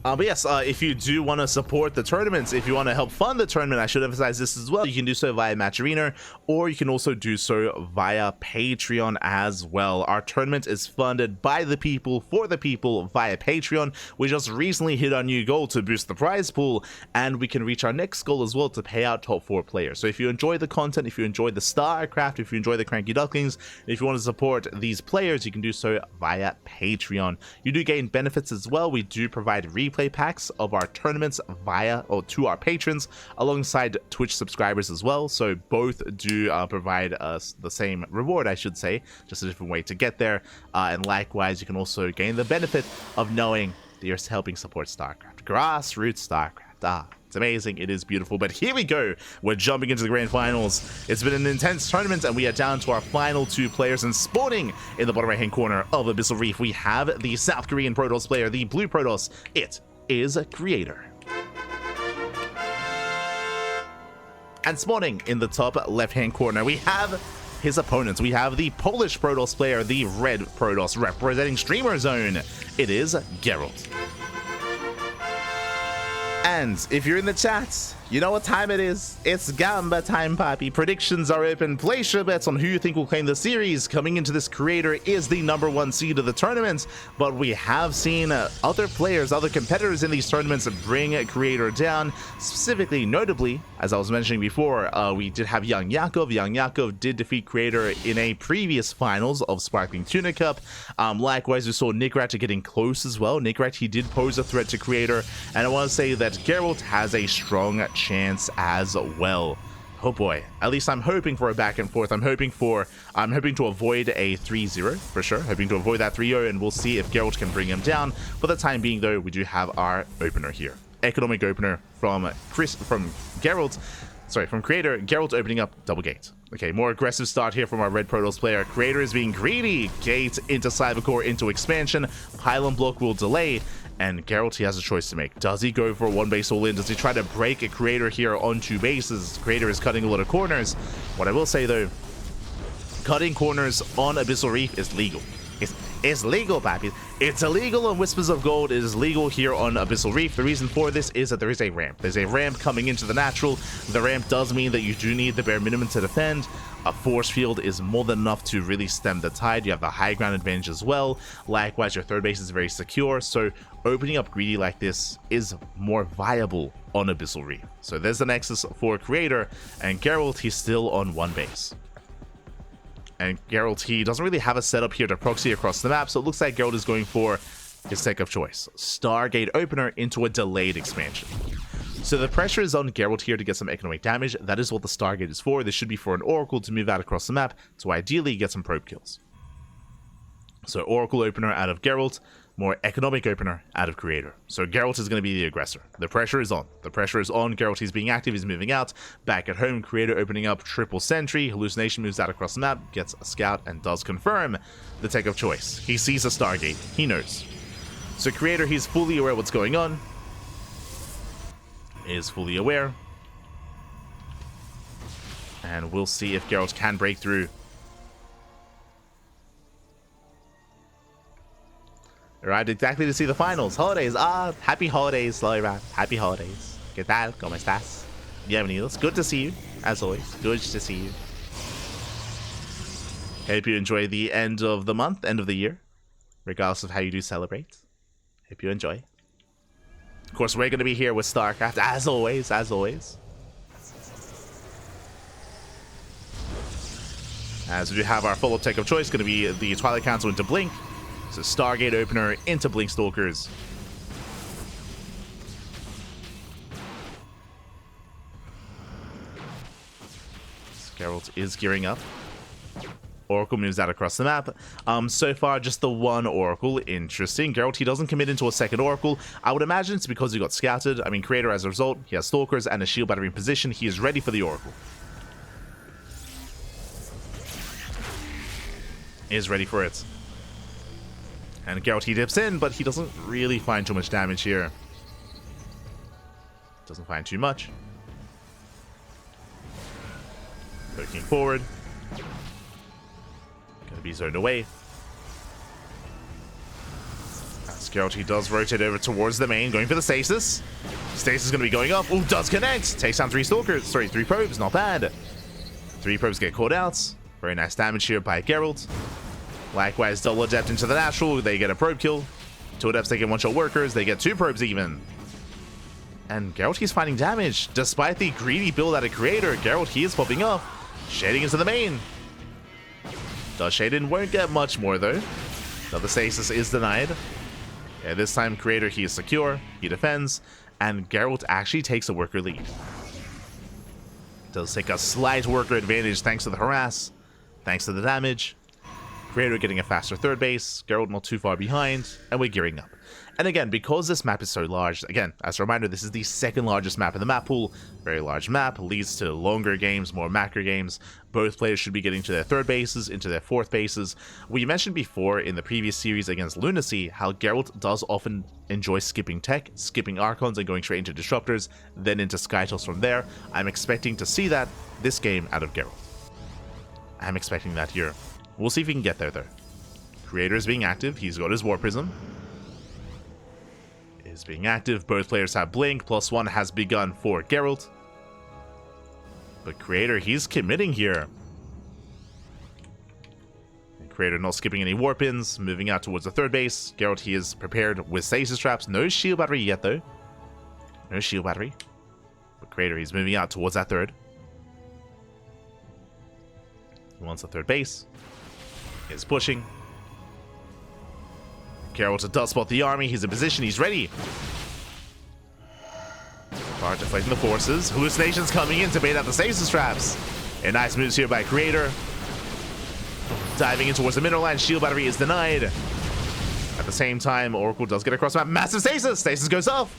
But yes, if you do want to support the tournaments, if you want to help fund the tournament, I should emphasize this as well. You can do so via Match Arena, or you can also do so via Patreon as well. Our tournament is funded by the people, for the people, via Patreon. We just recently hit our new goal to boost the prize pool, and we can reach our next goal as well to pay out top 4 players. So if you enjoy the content, if you enjoy the StarCraft, if you enjoy the Cranky Ducklings, if you want to support these players, you can do so via Patreon. You do gain benefits as well. We do provide replay packs of our tournaments via or to our patrons alongside Twitch subscribers as well, so both do provide us the same reward, I should say, just a different way to get there. And likewise, you can also gain the benefit of knowing that you're helping support StarCraft, grassroots StarCraft. It's amazing, it is beautiful. But here we go, we're jumping into the grand finals. It's been an intense tournament, and we are down to our final 2 players. And spawning in the bottom right hand corner of Abyssal Reef, we have the South Korean Protoss player, the blue Protoss. It is a Creator. And spawning in the top left hand corner, we have his opponents. We have the Polish Protoss player, the red Protoss, representing Streamer Zone. It is Gerald. And if you're in the chat, you know what time it is. It's Gamba time, Papi. Predictions are open. Place your bets on who you think will claim the series. Coming into this, Creator is the #1 seed of the tournament, but we have seen other players, other competitors in these tournaments bring Creator down. Specifically, notably, as I was mentioning before, we did have Young Yakov. Young Yakov did defeat Creator in a previous finals of Sparkling Tuna Cup. Likewise, we saw Nickrat getting close as well. Nickrat, he did pose a threat to Creator, and I want to say that Gerald has a strong chance as well. Oh boy, at least I'm hoping for a back and forth. I'm hoping to avoid a 3-0 for sure, hoping to avoid that 3-0, and we'll see if Gerald can bring him down. For the time being though, we do have our opener here, economic opener from Creator. Gerald opening up double gate. Okay, more aggressive start here from our red Protoss player. Creator is being greedy. Gate into Cybercore into expansion. Pylon block will delay. And Gerald, he has a choice to make. Does he go for a 1 base all in? Does he try to break a Creator here on 2 bases? Creator is cutting a lot of corners. What I will say though, cutting corners on Abyssal Reef is legal. It's legal, papi. It's illegal on Whispers of Gold. It is legal here on Abyssal Reef. The reason for this is that there is a ramp. There's a ramp coming into the natural. The ramp does mean that you do need the bare minimum to defend. A force field is more than enough to really stem the tide. You have the high ground advantage as well. Likewise, your third base is very secure, so opening up greedy like this is more viable on Abyssal Reef. So there's the nexus for Creator, and Gerald, he's still on 1 base. And Gerald, he doesn't really have a setup here to proxy across the map, so it looks like Gerald is going for his tech of choice. Stargate opener into a delayed expansion. So the pressure is on Gerald here to get some economic damage. That is what the Stargate is for. This should be for an Oracle to move out across the map to ideally get some probe kills. So Oracle opener out of Gerald, more economic opener out of Creator. So Geralt is going to be the aggressor. The pressure is on. The pressure is on. Geralt, he's being active. He's moving out. Back at home, Creator opening up triple sentry. Hallucination moves out across the map, gets a scout, and does confirm the take of choice. He sees a Stargate. He knows. So Creator, he's fully aware of what's going on. Is fully aware. And we'll see if Geralt can break through. Right, exactly to see the finals. Holidays. Happy holidays, Loira. Happy holidays. ¿Qué tal? ¿Cómo estás? Bienvenidos. Good to see you, as always. Good to see you. Hope you enjoy the end of the month, end of the year, regardless of how you do celebrate. Hope you enjoy. Of course, we're going to be here with StarCraft, as always, as always. As we do have our follow-up tech of choice, going to be the Twilight Council into Blink. So Stargate opener into Blink Stalkers. Geralt is gearing up. Oracle moves out across the map. So far, just the one Oracle. Interesting. Geralt, he doesn't commit into a second Oracle. I would imagine it's because he got scouted. I mean, Creator, as a result, he has Stalkers and a shield battery in position. He is ready for the Oracle. He is ready for it. And Geralt, he dips in, but he doesn't really find too much damage here. Doesn't find too much. Looking forward. Gonna be zoned away. As Gerald, he does rotate over towards the main, going for the stasis. Stasis is going to be going up. Ooh, does connect. Takes down 3 stalkers. Sorry, 3 probes. Not bad. 3 probes get caught out. Very nice damage here by Gerald. Likewise, double adept into the natural. They get a probe kill. 2 adepts taking 1-shot workers. They get 2 probes even. And Gerald, he's finding damage. Despite the greedy build out of Creator, Gerald, he is popping up. Shading into the main. Does shade in, won't get much more though. Another stasis is denied. Yeah, this time Creator, he is secure. He defends. And Gerald actually takes a worker lead. Does take a slight worker advantage thanks to the harass. Thanks to the damage. Creator getting a faster third base, Gerald not too far behind, and we're gearing up. And again, because this map is so large, again, as a reminder, this is the 2nd largest map in the map pool. Very large map, leads to longer games, more macro games. Both players should be getting to their third bases, into their fourth bases. We mentioned before in the previous series against Lunacy, how Gerald does often enjoy skipping tech, skipping Archons and going straight into Disruptors, then into Skytals from there. I'm expecting to see that this game out of Gerald. I'm expecting that here. We'll see if we can get there, though. Creator is being active. He's got his War Prism. Is being active. Both players have Blink. +1 has begun for Gerald. But Creator, he's committing here. And Creator not skipping any Warp-ins. Moving out towards the third base. Gerald, he is prepared with Stasis Traps. No shield battery yet, though. No shield battery. But Creator, he's moving out towards that third. He wants the third base. He's pushing. Gerald does spot the army. He's in position. He's ready. Far deflecting the forces. Hallucinations coming in to bait out the stasis traps. And nice moves here by Creator. Diving in towards the mineral line. Shield battery is denied. At the same time, Oracle does get across the map. Massive stasis. Stasis goes off.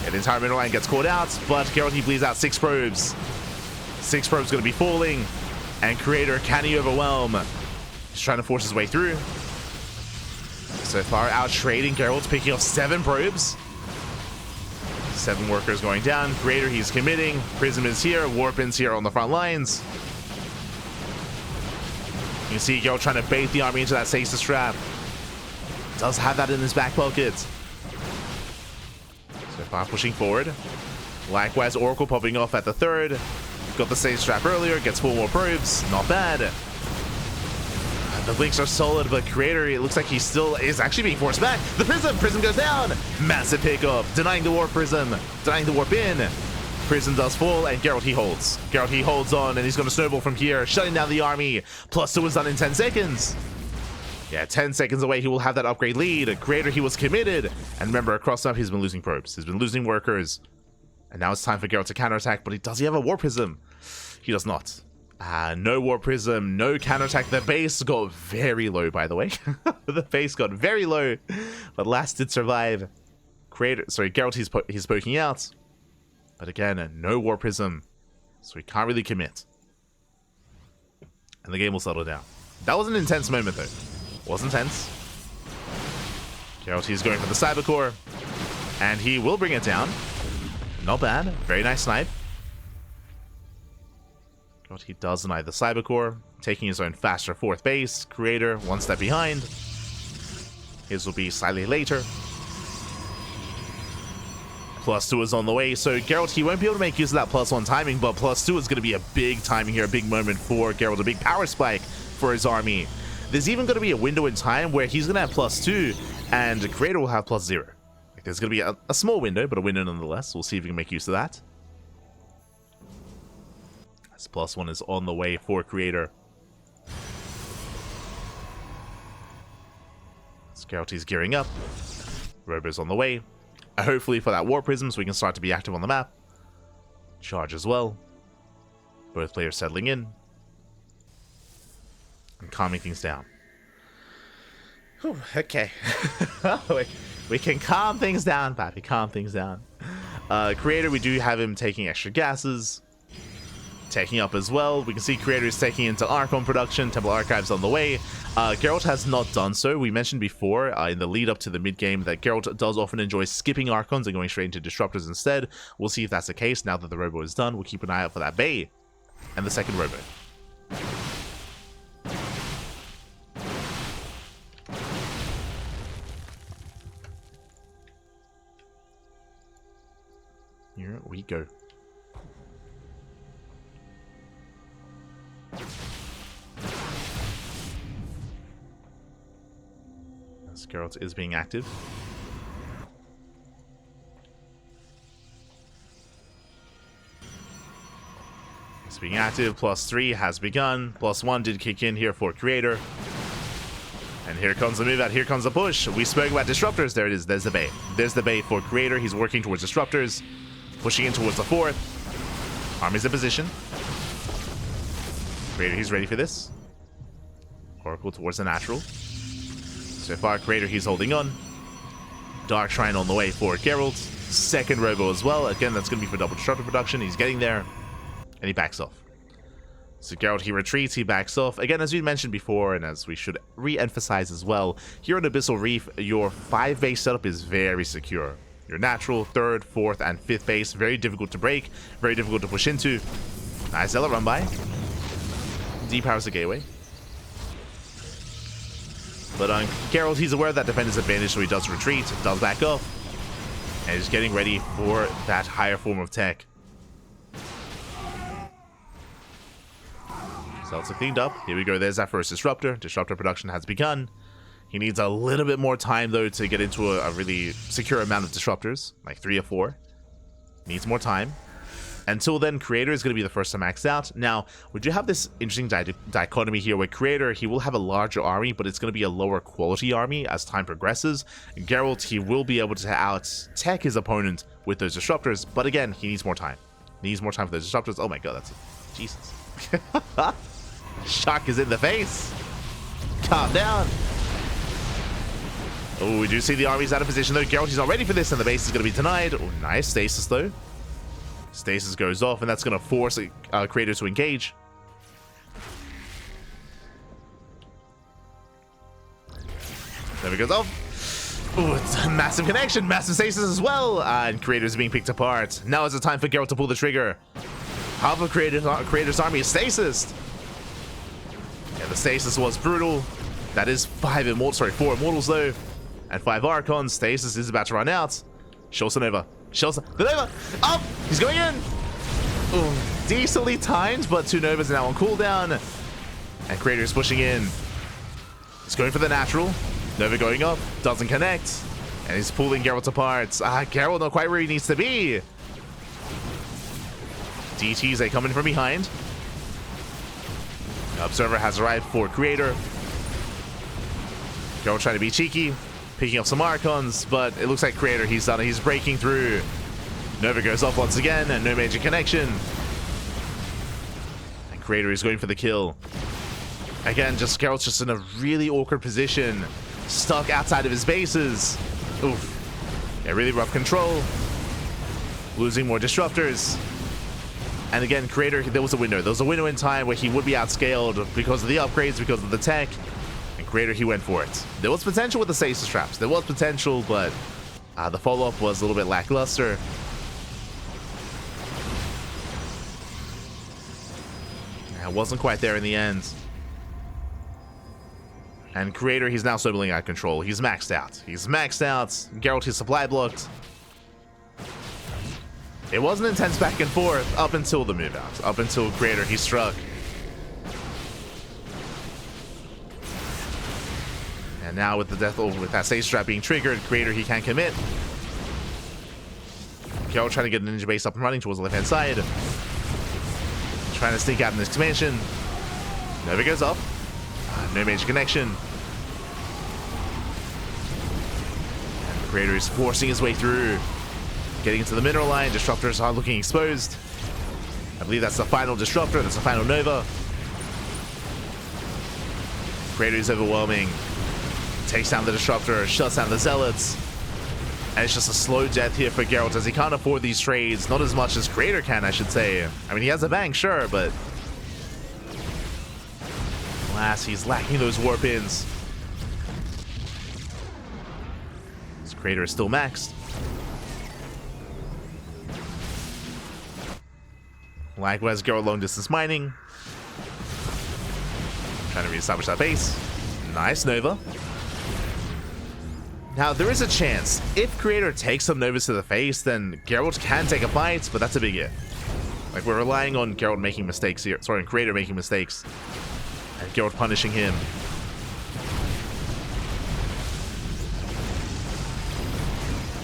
And the entire mineral line gets caught out. But Gerald, he bleeds out 6 probes. 6 probes going to be falling. And Creator, can he overwhelm? He's trying to force his way through. So far, out trading. Gerald's picking off 7 probes. 7 workers going down. Creator, he's committing. Prism is here. Warpin's here on the front lines. You can see Gerald trying to bait the army into that stasis trap. Does have that in his back pocket. So far, pushing forward. Likewise, Oracle popping off at the third. Got the stasis trap earlier. Gets 4 more probes. Not bad. The blinks are solid, but Creator, it looks like he still is actually being forced back. The Prism goes down. Massive pickup, denying the Warp Prism, denying the Warp in. Prism does fall, and Gerald, he holds. Gerald, he holds on, and he's going to snowball from here, shutting down the army. +2 is done in 10 seconds. Yeah, 10 seconds away, he will have that upgrade lead. Creator, he was committed. And remember, across up, he's been losing probes. He's been losing workers. And now it's time for Gerald to counterattack, but does he have a Warp Prism? He does not. No Warp Prism, no counterattack. The base got very low, by the way. The base got very low, but last did survive. Gerald, he's poking out. But again, no Warp Prism, so he can't really commit. And the game will settle down. That was an intense moment, though. Was intense. Gerald, he's going for the Cyber Core, and he will bring it down. Not bad. Very nice snipe. He does deny the Cyber Core, taking his own faster fourth base. Creator, 1 step behind. His will be slightly later. +2 is on the way, so Gerald, he won't be able to make use of that +1 timing, but +2 is going to be a big timing here, a big moment for Gerald, a big power spike for his army. There's even going to be a window in time where he's going to have +2, and Creator will have +0. There's going to be a small window, but a window nonetheless. We'll see if we can make use of that. +1 is on the way for Creator. Gerald's gearing up. Robo's on the way. Hopefully for that Warp Prism so we can start to be active on the map. Charge as well. Both players settling in. And calming things down. Whew, okay. We can calm things down, Pappy. Calm things down. Creator, we do have him taking extra gases. Taking up as well. We can see Creator is taking into Archon production. Temple Archives on the way. Gerald has not done so. We mentioned before in the lead up to the mid game that Gerald does often enjoy skipping Archons and going straight into Disruptors instead. We'll see if that's the case now that the Robo is done. We'll keep an eye out for that Bay and the second Robo. Here we go. As Gerald is being active. It's being active. +3 has begun. +1 did kick in here for Creator. And here comes the move out. Here comes the push. We spoke about disruptors. There it is. There's the bait. There's the bait for Creator. He's working towards disruptors. Pushing in towards the 4th. Army's in position. Creator, he's ready for this. Oracle towards the natural. So far, Creator, he's holding on. Dark Shrine on the way for Gerald. Second Robo as well. Again, that's going to be for double disruptor production. He's getting there. And he backs off. So Gerald, he retreats, he backs off. Again, as we mentioned before, and as we should re-emphasize as well, here on Abyssal Reef, your 5 base setup is very secure. Your natural, 3rd, 4th, and 5th base, very difficult to break, very difficult to push into. Nice Zealot run by. Depowers the gateway. But on Gerald, he's aware of that defender's advantage, so he does retreat, does back up, and he's getting ready for that higher form of tech. Also cleaned up. Here we go. There's that first disruptor. Disruptor production has begun. He needs a little bit more time, though, to get into a really secure amount of disruptors, like 3 or 4. Needs more time. Until then, Creator is going to be the first to max out. Now, we do have this interesting dichotomy here where Creator, he will have a larger army, but it's going to be a lower quality army as time progresses. Gerald, he will be able to out-tech his opponent with those disruptors, but again, he needs more time. He needs more time for those disruptors. Oh my god, that's... Jesus. Shock is in the face. Calm down. Oh, we do see the army's out of position though. Geralt, he's not ready for this, and the base is going to be denied. Oh, nice stasis though. Stasis goes off, and that's going to force Creator to engage. There it goes off. Oh, it's a massive connection, massive stasis as well, and Creator's being picked apart. Now is the time for Geralt to pull the trigger. Half of Creator's army is stasis. Yeah, the stasis was brutal. That is 4 immortals though, and 5 Archons. Stasis is about to run out. Shulsa Nova. Shulsa Nova. Up! He's going in! Ooh, decently timed, but 2 Novas are now on cooldown. And Creator is pushing in. He's going for the natural. Nova going up. Doesn't connect. And he's pulling Geralt apart. Geralt not quite where he needs to be. DTs, they come in from behind. Observer has arrived for Creator. Geralt trying to be cheeky, picking up some Archons, but it looks like Creator, he's done it. He's breaking through. Nova goes off once again, and no major connection. And Creator is going for the kill. Again, Geralt's just in a really awkward position, stuck outside of his bases. Oof. Yeah, really rough control. Losing more disruptors. And again, Creator, there was a window. There was a window in time where he would be outscaled because of the upgrades, because of the tech. And Creator, he went for it. There was potential with the stasis traps. There was potential, but the follow-up was a little bit lackluster. It wasn't quite there in the end. And Creator, he's now swiveling out of control. He's maxed out. He's maxed out. Geralt, his supply blocked. It was an intense back and forth up until the move out. Up until Creator, he struck. And now with the death with that stasis trap being triggered, Creator, he can't commit. Geralt trying to get a ninja base up and running towards the left-hand side. Trying to sneak out in this expansion. Nova goes up. No major connection. And Creator is forcing his way through. Getting into the mineral line. Disruptors are looking exposed. I believe that's the final disruptor. That's the final Nova. Creator is overwhelming. Takes down the disruptor. Shuts down the zealots. And it's just a slow death here for Geralt as he can't afford these trades. Not as much as Creator can, I should say. I mean, he has a bank, sure, but... alas, he's lacking those warp ins. This Creator is still maxed. Likewise, Geralt long distance mining. Trying to reestablish that base. Nice Nova. Now, there is a chance. If Creator takes some Novas to the face, then Gerald can take a bite, but that's a big if. Like, we're relying on Gerald making mistakes here. Sorry, Creator making mistakes. And Gerald punishing him.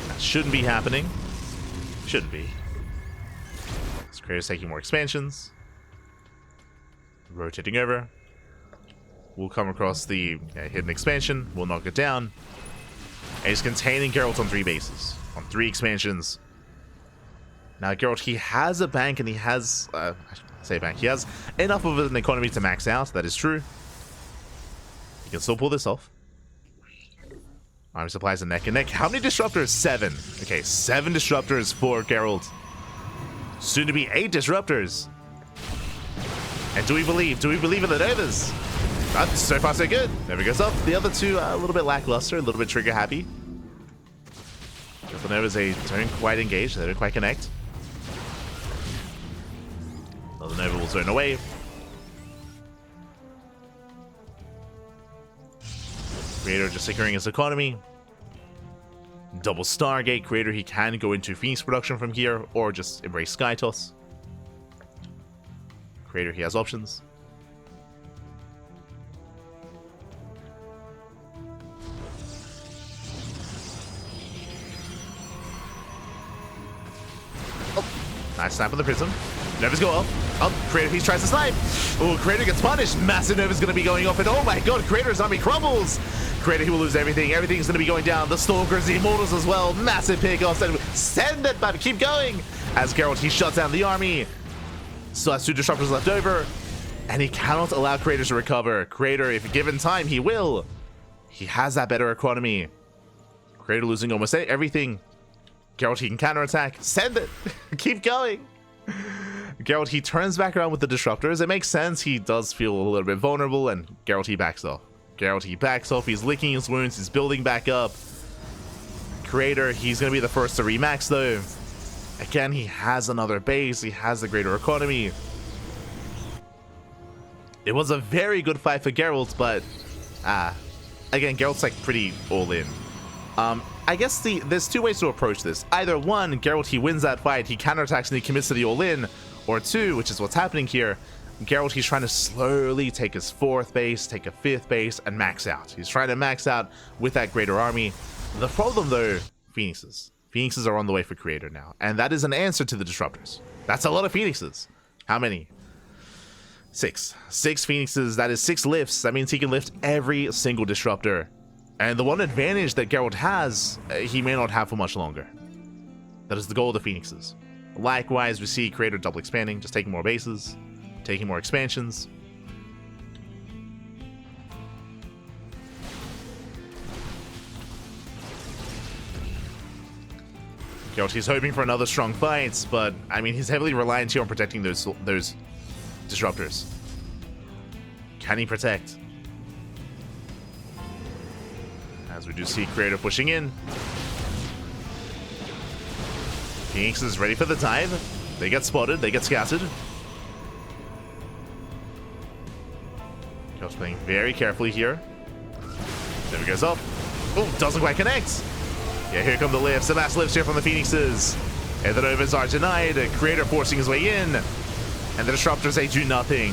That shouldn't be happening. Shouldn't be. This Creator's taking more expansions. Rotating over. We'll come across the hidden expansion. We'll knock it down. And he's containing Geralt on 3 bases. On 3 expansions. Now, Geralt, he has a bank and he has... I say bank. He has enough of an economy to max out. That is true. He can still pull this off. Army supplies are neck and neck. How many disruptors? 7. Okay, 7 disruptors for Geralt. Soon to be 8 disruptors. And do we believe? Do we believe in the Novas? So far, so good. Nova goes up. The other 2 are a little bit lackluster, a little bit trigger happy. The Novas, they don't quite engage. They don't quite connect. Another Nova will zone away. Creator just securing his economy. Double Stargate. Creator, he can go into Phoenix production from here or just embrace Sky Toss. Creator, he has options. Nice snap on the prism. Novas go up. Up. Creator Piece tries to snipe. Oh, Creator gets punished. Massive Nova's going to be going off. And oh my god, Creator's army crumbles. Creator, he will lose everything. Everything's going to be going down. The Stalkers, the Immortals as well. Massive pickoffs. Send it, but keep going. As Gerald, he shuts down the army. Still has 2 disruptors left over. And he cannot allow Creator to recover. Creator, if given time, he will. He has that better economy. Creator losing almost everything. Geralt, he can counterattack. Send it. Keep going. Geralt, he turns back around with the disruptors. It makes sense. He does feel a little bit vulnerable, and Geralt, he backs off. Geralt, he backs off. He's licking his wounds. He's building back up. Creator, he's going to be the first to remax, though. Again, he has another base. He has the greater economy. It was a very good fight for Geralt, but... again, Geralt's like pretty all in. I guess there's 2 ways to approach this. Either 1, Geralt, he wins that fight, he counterattacks and he commits to the all-in. Or 2, which is what's happening here, Geralt, he's trying to slowly take his 4th base, take a 5th base, and max out. He's trying to max out with that greater army. The problem, though, Phoenixes. Phoenixes are on the way for Creator now. And that is an answer to the Disruptors. That's a lot of Phoenixes. How many? 6. 6 Phoenixes, that is 6 lifts. That means he can lift every single Disruptor. And the one advantage that Geralt has, he may not have for much longer. That is the goal of the Phoenixes. Likewise, we see Creator double expanding, just taking more bases, taking more expansions. Geralt, he's hoping for another strong fight, but I mean, he's heavily reliant here on protecting those disruptors. Can he protect? As we do see Creator pushing in. Phoenix is ready for the dive. They get spotted, they get scouted. Geralt's playing very carefully here. There he goes up. Oh, doesn't quite connect. Yeah, here come the lifts. The mass lifts here from the Phoenixes. And the Novas are denied. Creator forcing his way in. And the Disruptors, they do nothing.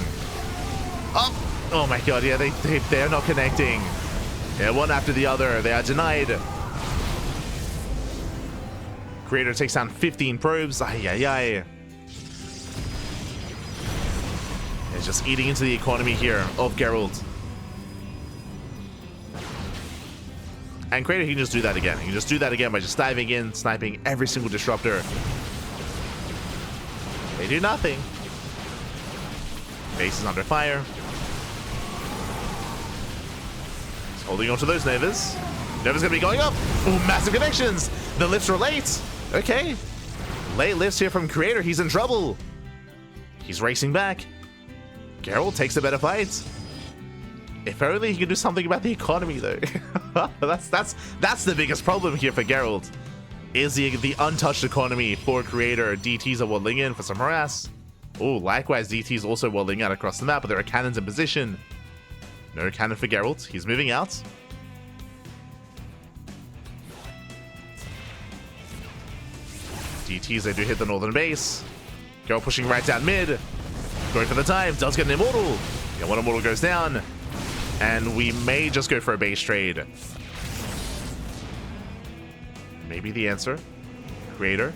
Oh my god, yeah, they are not connecting. Yeah, one after the other. They are denied. Creator takes down 15 probes. Ay, ay, ay. It's just eating into the economy here of Gerald. And Creator, he can just do that again. He can just do that again by just diving in, sniping every single disruptor. They do nothing. Base is under fire. He's holding on to those Novas. Nova's gonna be going up. Oh, massive connections. The lifts are late. Okay. Late lifts here from Creator. He's in trouble. He's racing back. Gerald takes a better fight. If only he could do something about the economy, though. that's the biggest problem here for Gerald. Is the untouched economy for Creator. DTs are waddling in for some harass. Oh, likewise, DTs also waddling out across the map, but there are cannons in position. No cannon for Gerald. He's moving out. DTs, they do hit the northern base. Gerald pushing right down mid. Going for the dive, does get an immortal. Yeah, one immortal goes down. And we may just go for a base trade. Maybe the answer. Creator.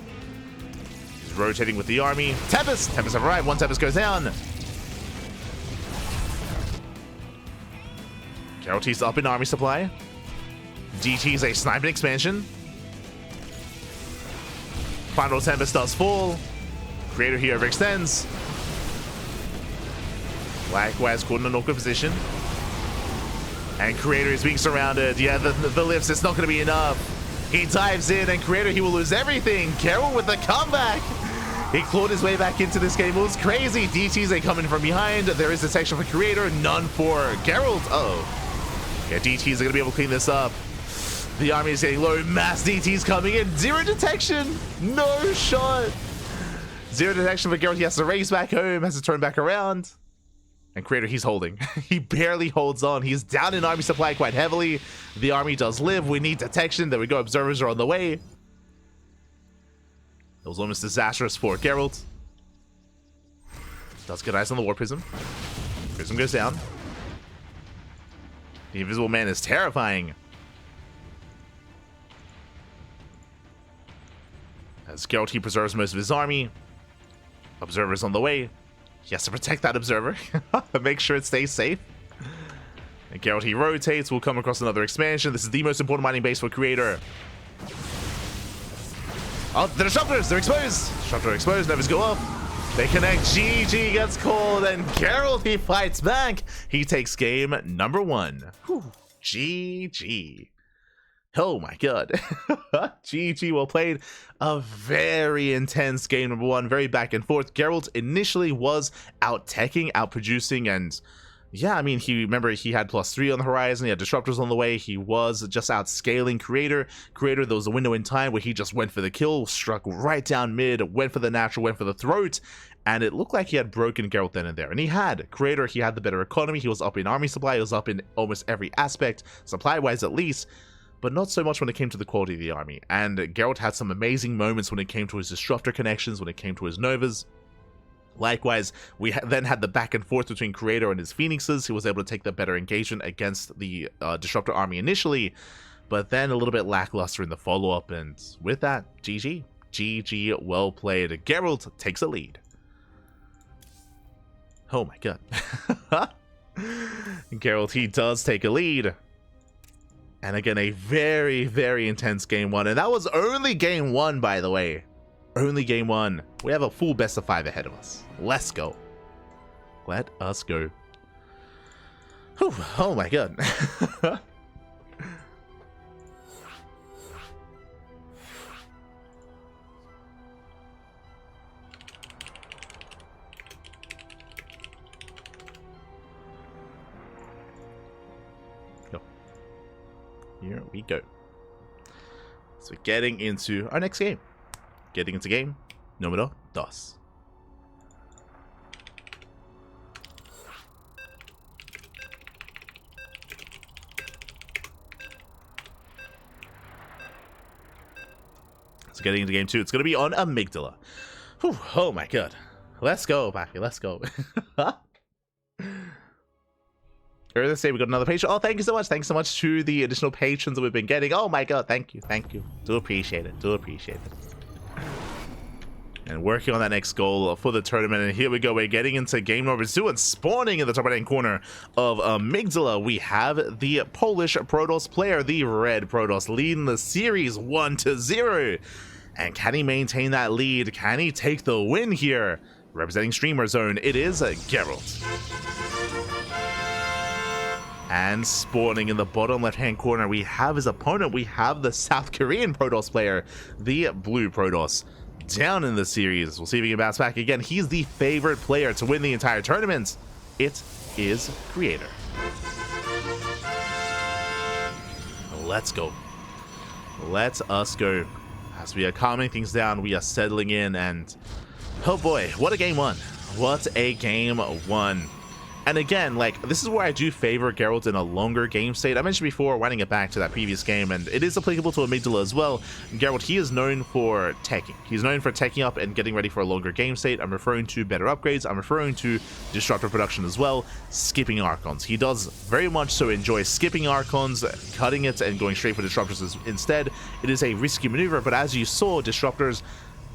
He's rotating with the army. Tempest! Tempest have arrived. One Tempest goes down. Gerald T's up in army supply. DT's a sniping expansion. Final Tempest does fall. Creator here overextends. Likewise, caught in an awkward position. And Creator is being surrounded. Yeah, the lifts, it's not going to be enough. He dives in, and Creator, he will lose everything. Gerald with the comeback. He clawed his way back into this game. It was crazy. DTs, they come in from behind. There is detection for Creator, none for Gerald. Uh-oh. Yeah, DTs are going to be able to clean this up. The army is getting low. Mass DTs coming in. Zero detection. No shot. Zero detection for Gerald. He has to race back home. Has to turn back around. And Creator, he's holding. He barely holds on. He's down in army supply quite heavily. The army does live. We need detection. There we go. Observers are on the way. That was almost disastrous for Gerald. Does get eyes on the War Prism. Prism goes down. The Invisible Man is terrifying. As Gerald, he preserves most of his army. Observers on the way. He has to protect that observer. Make sure it stays safe. And Gerald, he rotates. We'll come across another expansion. This is the most important mining base for Creator. Oh, the Disruptors! They're exposed! Disruptor exposed. Nevers go up. They connect. GG gets called. And Gerald, he fights back. He takes game number 1. Whew. GG. Oh my god. GG, well played. A very intense game number 1, very back and forth. Gerald initially was out-teching, out-producing, and yeah, I mean, remember he had +3 on the horizon, he had Disruptors on the way, he was just out-scaling Creator. Creator, there was a window in time where he just went for the kill, struck right down mid, went for the natural, went for the throat, and it looked like he had broken Gerald then and there. And he had. Creator, he had the better economy, he was up in army supply, he was up in almost every aspect, supply-wise at least, but not so much when it came to the quality of the army. And Gerald had some amazing moments when it came to his Disruptor connections, when it came to his Novas. Likewise, we then had the back and forth between Creator and his Phoenixes. He was able to take the better engagement against the Disruptor army initially, but then a little bit lackluster in the follow-up, and with that, GG. GG, well played. Gerald takes a lead. Oh my god. Gerald, he does take a lead. And again, a very, very intense game 1. And that was only game 1, by the way. Only game 1. We have a full best of 5 ahead of us. Let's go. Let us go. Whew, oh my god. Here we go. So getting into our next game. Getting into game número 2. So getting into game 2. It's going to be on Amygdala. Whew, oh my god. Let's go, Baki. Let's go. Earlier this day, we got another patron. Oh, thank you so much. Thanks so much to the additional patrons that we've been getting. Oh my god, thank you. Thank you. Do appreciate it. Do appreciate it. And working on that next goal for the tournament. And here we go. We're getting into game number 2 and spawning in the top right-hand corner of Amygdala. We have the Polish Protoss player, the Red Protoss, leading the series 1-0. And can he maintain that lead? Can he take the win here? Representing Streamer Zone, it is Gerald. And spawning in the bottom left-hand corner, we have his opponent. We have the South Korean Protoss player, the Blue Protoss, down in the series. We'll see if he can bounce back again. He's the favorite player to win the entire tournament. It is Creator. Let's go. Let us go. As we are calming things down, we are settling in, and oh boy, what a game 1. What a game 1. And again, like, this is where I do favor Gerald in a longer game state. I mentioned before, winding it back to that previous game, and it is applicable to Amygdala as well. Gerald, he is known for teching. He's known for teching up and getting ready for a longer game state. I'm referring to better upgrades. I'm referring to disruptor production as well, skipping Archons. He does very much so enjoy skipping Archons, cutting it, and going straight for disruptors instead. It is a risky maneuver, but as you saw, disruptors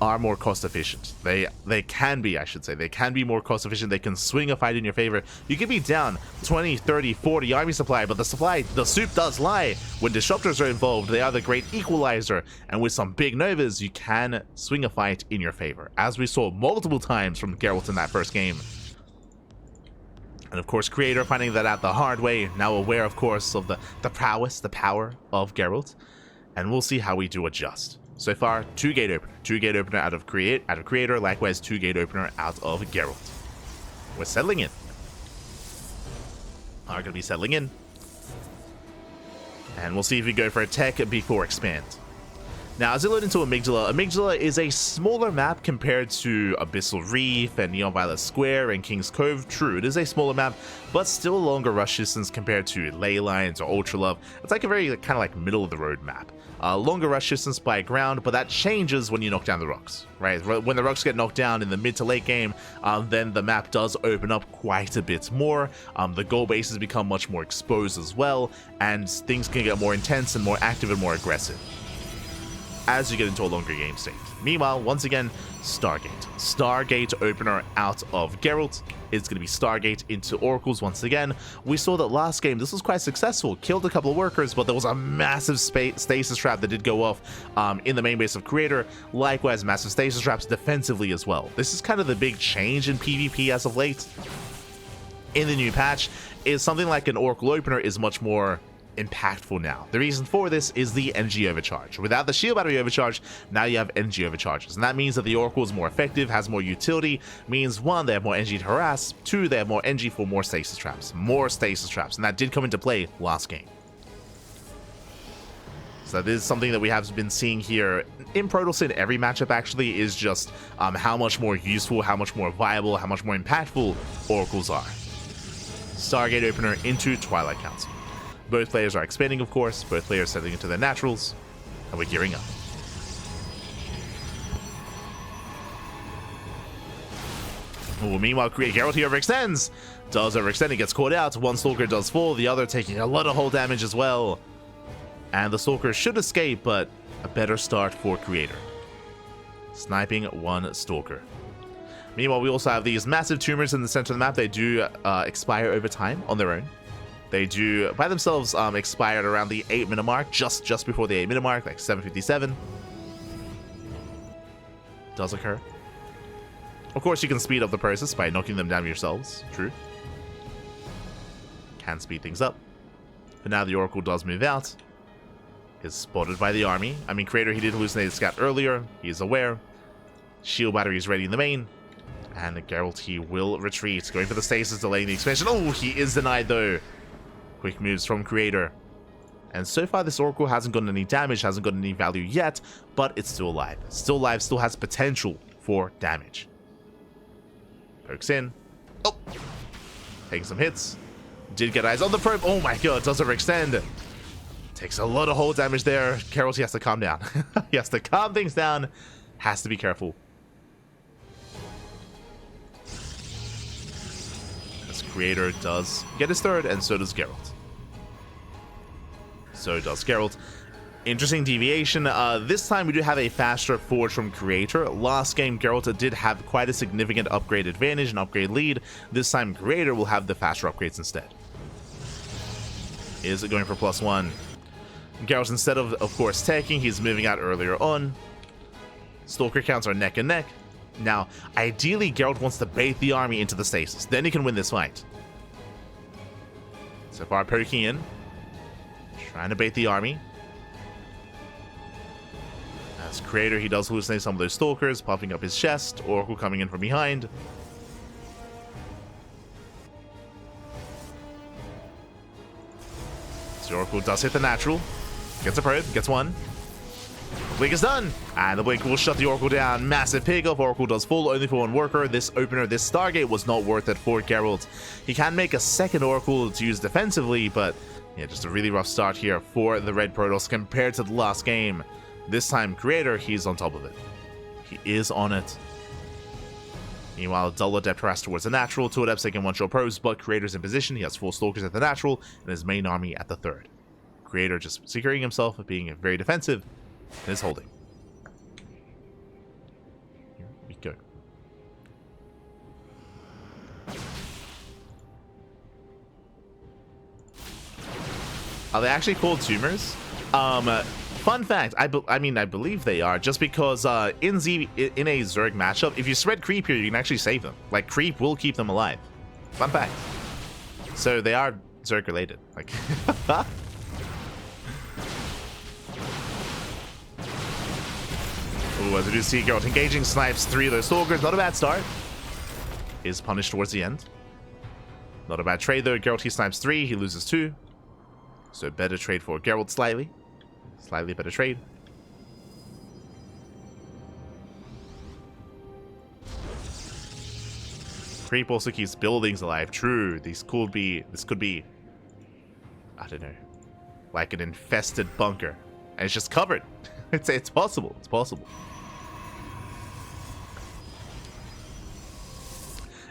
are more cost efficient. They can be, I should say. They can be more cost efficient. They can swing a fight in your favor. You can be down 20, 30, 40 army supply, but the soup does lie. When disruptors are involved, they are the great equalizer, and with some big novas, you can swing a fight in your favor, as we saw multiple times from Geralt in that first game. And of course, Creator finding that out the hard way, now aware, of course, of the prowess, the power of Geralt, and we'll see how we do adjust. So far, 2 gate opener out of Creator, likewise 2 gate opener out of Geralt. We're settling in. Are going to be settling in. And we'll see if we go for a tech before expand. Now, as I load into Amygdala is a smaller map compared to Abyssal Reef and Neon Violet Square and King's Cove. True, it is a smaller map, but still a longer rush distance compared to Ley Lines or Ultra Love. It's like a very kind of like middle of the road map. Longer rush distance by ground, but that changes when you knock down the rocks, right? When the rocks get knocked down in the mid to late game, then the map does open up quite a bit more. The goal bases become much more exposed as well, and things can get more intense and more active and more aggressive as you get into a longer game state. Meanwhile, once again, Stargate opener out of Geralt. It's going to be Stargate into Oracles once again. We saw that last game, this was quite successful. Killed a couple of workers, but there was a massive stasis trap that did go off in the main base of Creator. Likewise, massive stasis traps defensively as well. This is kind of the big change in PvP as of late. In the new patch, is something like an Oracle opener is much more impactful now. The reason for this is the NG overcharge. Without the shield battery overcharge, now you have NG overcharges, and that means that the Oracle is more effective, has more utility, means 1, they have more NG to harass, 2, they have more NG for more stasis traps, and that did come into play last game. So this is something that we have been seeing here in Protoss in every matchup actually, is just how much more useful, how much more viable, how much more impactful Oracles are. Stargate opener into Twilight Council. Both players are expanding, of course. Both players settling into their naturals. And we're gearing up. Ooh, meanwhile, Geralt here overextends. Does overextend, he gets caught out. One Stalker does fall, the other taking a lot of hull damage as well. And the Stalker should escape, but a better start for Creator. Sniping one Stalker. Meanwhile, we also have these massive tumors in the center of the map. They do expire over time on their own. They do, by themselves, expire at around the 8-minute mark, just before the 8-minute mark, like 7:57. Does occur. Of course, you can speed up the process by knocking them down yourselves. True. Can speed things up. But now the Oracle does move out. Is spotted by the army. I mean, Creator, he did hallucinate the scout earlier. He is aware. Shield battery is ready in the main. And Geralt, he will retreat. Going for the stasis, delaying the expansion. Oh, he is denied, though. Quick moves from Creator. And so far, this Oracle hasn't gotten any damage, hasn't gotten any value yet, but it's still alive. Still alive, still has potential for damage. Pokes in. Oh! Taking some hits. Did get eyes on the probe. Oh my god, does overextend. Takes a lot of hull damage there. Geralt, he has to calm down. He has to calm things down. Has to be careful. As Creator does get his third, and so does Geralt. So does Geralt. Interesting deviation. This time we do have a faster forge from Creator. Last game, Geralt did have quite a significant upgrade advantage and upgrade lead. This time, Creator will have the faster upgrades instead. Is it going for +1? Geralt, instead of course, taking, he's moving out earlier on. Stalker counts are neck and neck. Now, ideally, Geralt wants to bait the army into the stasis. Then he can win this fight. So far, poking in. Trying to bait the army. As Creator, he does hallucinate some of those Stalkers, popping up his chest. Oracle coming in from behind. So Oracle does hit the natural. Gets a probe, gets one. Blink is done, and the blink will shut the Oracle down. Massive pickup. Oracle does full, only for one worker. This opener, this Stargate was not worth it for Gerald. He can make a second Oracle to use defensively, but yeah, just a really rough start here for the Red Protoss compared to the last game. This time, Creator, he's on top of it. He is on it. Meanwhile, Dull Adept harassed towards the natural. 2 Adepts taking 1-shot probes, but Creator's in position. He has 4 Stalkers at the natural, and his main army at the 3rd. Creator just securing himself, being very defensive, and is holding. Here we go. Are they actually called tumors? Fun fact, I mean, I believe they are, just because in a Zerg matchup, if you spread creep here, you can actually save them. Like, creep will keep them alive. Fun fact. So they are Zerg related. Like, ooh, as we do see, Gerald engaging, snipes 3 of those Stalkers. Not a bad start. Is punished towards the end. Not a bad trade though. Gerald, he snipes 3, he loses 2. So better trade for Gerald slightly. Slightly better trade. Creep also keeps buildings alive. True. This could be, I don't know, like an infested bunker. And it's just covered. It's possible. It's possible.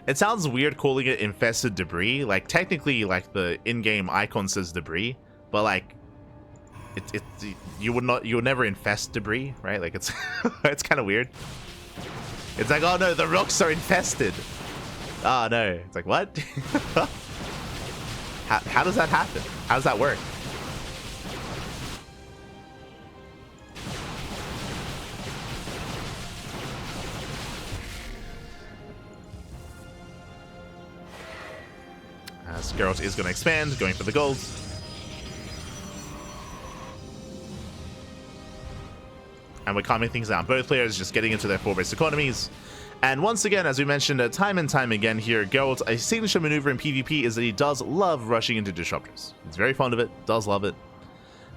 It sounds weird calling it infested debris. Like, technically, like, the in-game icon says debris, but like, you would never infest debris, right? Like, it's it's kind of weird. It's like, oh no, the rocks are infested. Oh no, it's like, what? how does that happen? How does that work? As Geralt is going to expand, going for the gold. And we're calming things down. Both players just getting into their 4-base economies. And once again, as we mentioned time and time again here, Geralt, a signature maneuver in PvP is that he does love rushing into disruptors. He's very fond of it, does love it.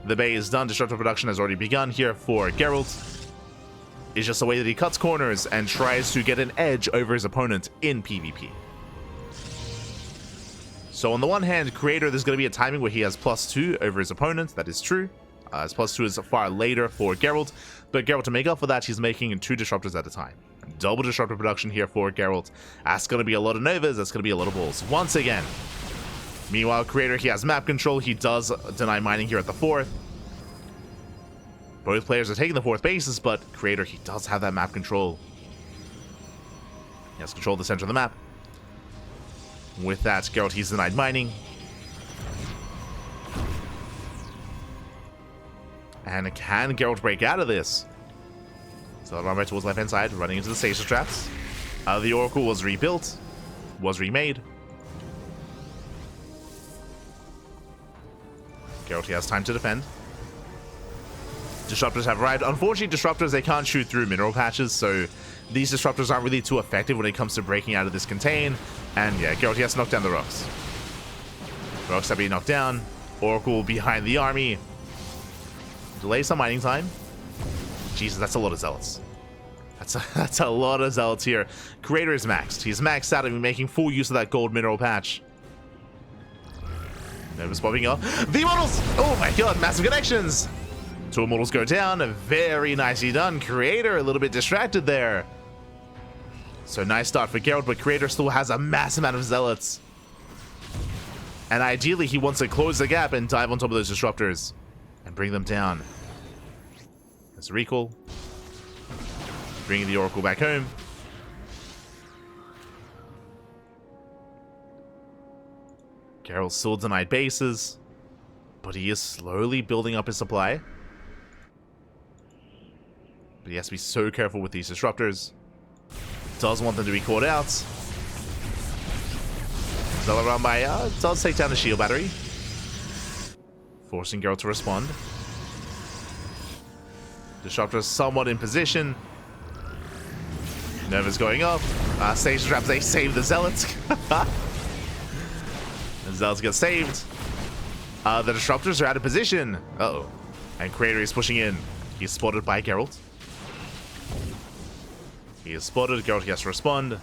The bay is done, disruptor production has already begun here for Geralt. It's just the way that he cuts corners and tries to get an edge over his opponent in PvP. So on the one hand, Creator, there's going to be a timing where he has +2 over his opponent. That is true. His +2 is far later for Geralt, but Geralt, to make up for that, he's making 2 disruptors at a time. Double disruptor production here for Geralt. That's going to be a lot of Novas, that's going to be a lot of balls once again. Meanwhile, Creator, he has map control. He does deny mining here at the 4th. Both players are taking the 4th bases, but Creator, he does have that map control. He has control of the center of the map. With that, Geralt, he's denied mining. And can Geralt break out of this? So run right towards the left-hand side, running into the stasis traps. The Oracle was rebuilt, was remade. Geralt, he has time to defend. Disruptors have arrived. Unfortunately, Disruptors, they can't shoot through mineral patches, so these Disruptors aren't really too effective when it comes to breaking out of this contain. And yeah, Geralt, he has to knock down the rocks. Rocks have been knocked down. Oracle behind the army. Delay some mining time. Jesus, that's a lot of zealots. That's a lot of zealots here. Creator is maxed. He's maxed out and making full use of that gold mineral patch. Novus popping up. V-models! Oh my god, massive connections! 2 immortals go down. Very nicely done. Creator a little bit distracted there. So nice start for Gerald, but Creator still has a massive amount of zealots. And ideally, he wants to close the gap and dive on top of those disruptors and bring them down. There's a recall. Bringing the Oracle back home. Gerald still denied bases, but he is slowly building up his supply. But he has to be so careful with these disruptors. Does want them to be caught out. Zealot around by does take down the shield battery, forcing Geralt to respond. Disruptor somewhat in position. Nova's going up. Station traps, they save the Zealots. The Zealots get saved. The Disruptors are out of position. Uh-oh. And Creator is pushing in. He's spotted by Gerald. He is spotted. Gerald, he has to respond.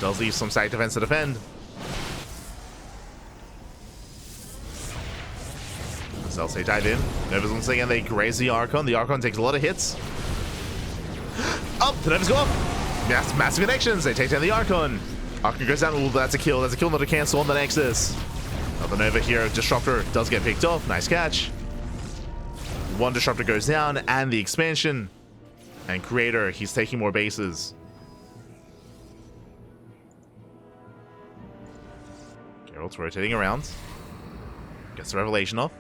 Does leave some side defense to defend. They dive in. Nova's once again, they graze the Archon. The Archon takes a lot of hits. Oh, the Novas go up. Massive connections. They take down the Archon. Archon goes down. Ooh, that's a kill. That's a kill, not a cancel on the Nexus. The Nova here, Disruptor does get picked off. Nice catch. One Disruptor goes down, and the expansion. And Creator, he's taking more bases. Gerald's rotating around. Gets the Revelation off.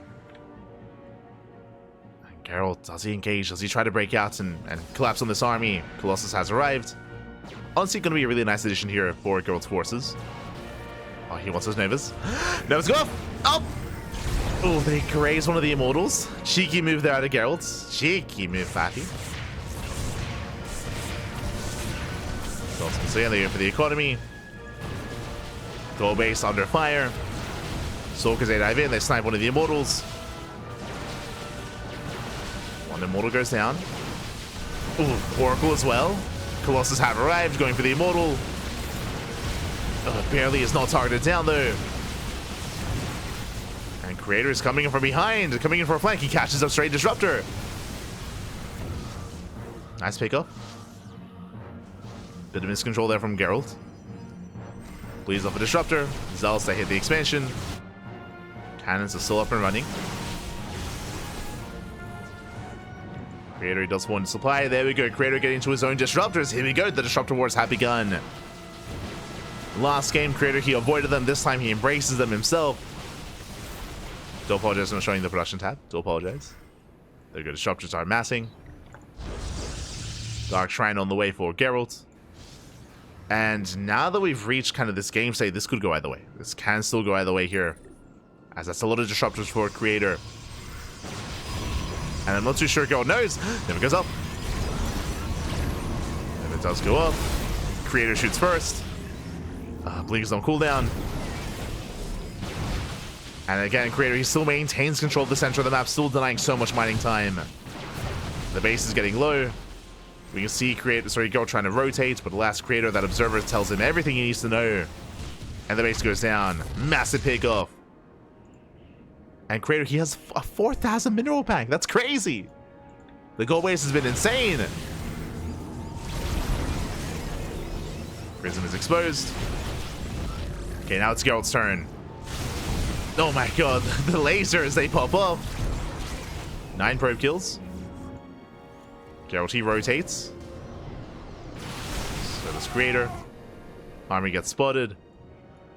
Gerald, does he engage? Does he try to break out and collapse on this army? Colossus has arrived. Honestly, going to be a really nice addition here for Gerald's forces. Oh, he wants those Novas. Novas go off! Oh! Oh, they graze one of the Immortals. Cheeky move there out of Gerald. Cheeky move, Fatty. So yeah, they go for the economy. Goal base under fire. Stalkers, they dive in. They snipe one of the Immortals. One Immortal goes down. Ooh, Oracle as well. Colossus have arrived, going for the Immortal. Barely is not targeted down though. And Creator is coming in from behind, coming in for a flank. He catches up straight Disruptor. Nice pickup. Bit of miscontrol there from Gerald. Bleeds off a Disruptor. Zealots, they hit the expansion. Cannons are still up and running. Creator, he does one supply. There we go. Creator getting into his own Disruptors. Here we go. The Disruptor Wars have begun. Last game, Creator, he avoided them. This time, he embraces them himself. Do apologize for not showing the production tab. Do apologize. There we go. Disruptors are massing. Dark Shrine on the way for Geralt. And now that we've reached kind of this game state, this could go either way. This can still go either way here, as that's a lot of Disruptors for Creator. And I'm not too sure Gerald knows. Never goes up. If it does go up, Creator shoots first. Blinkers on cooldown. And again, Creator, he still maintains control of the center of the map, still denying so much mining time. The base is getting low. We can see Gerald trying to rotate, but the last Creator, that Observer, tells him everything he needs to know. And the base goes down. Massive pickoff. And Creator, he has a 4,000 mineral pack. That's crazy. The gold base has been insane. Prism is exposed. Okay, now it's Gerald's turn. Oh my god, the lasers, they pop up. 9 probe kills. Gerald, he rotates. So does Creator. Army gets spotted.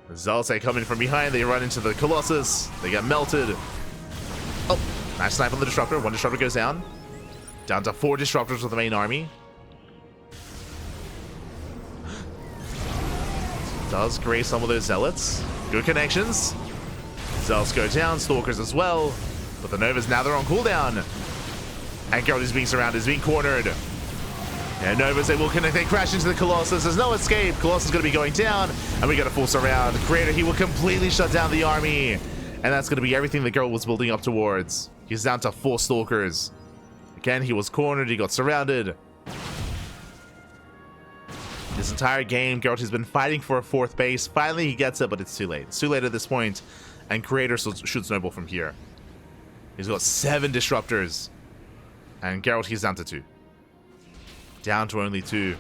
The Zealots, they come in from behind. They run into the Colossus. They get melted. Oh, nice snipe on the Disruptor. 1 Disruptor goes down. Down to 4 Disruptors with the main army. Does graze some of those Zealots. Good connections. Zealots go down. Stalkers as well. But the Novas, now they're on cooldown. And Gerald is being surrounded, is being cornered. And Novas, they will connect. They crash into the Colossus. There's no escape. Colossus is going to be going down. And we got a full surround. Creator, he will completely shut down the army. And that's going to be everything that Gerald was building up towards. He's down to 4 Stalkers. Again, he was cornered. He got surrounded. This entire game, Gerald has been fighting for a 4th base. Finally, he gets it, but it's too late. It's too late at this point. And Creator should snowball from here. He's got 7 Disruptors. And Gerald, he's down to 2. Down to only 2.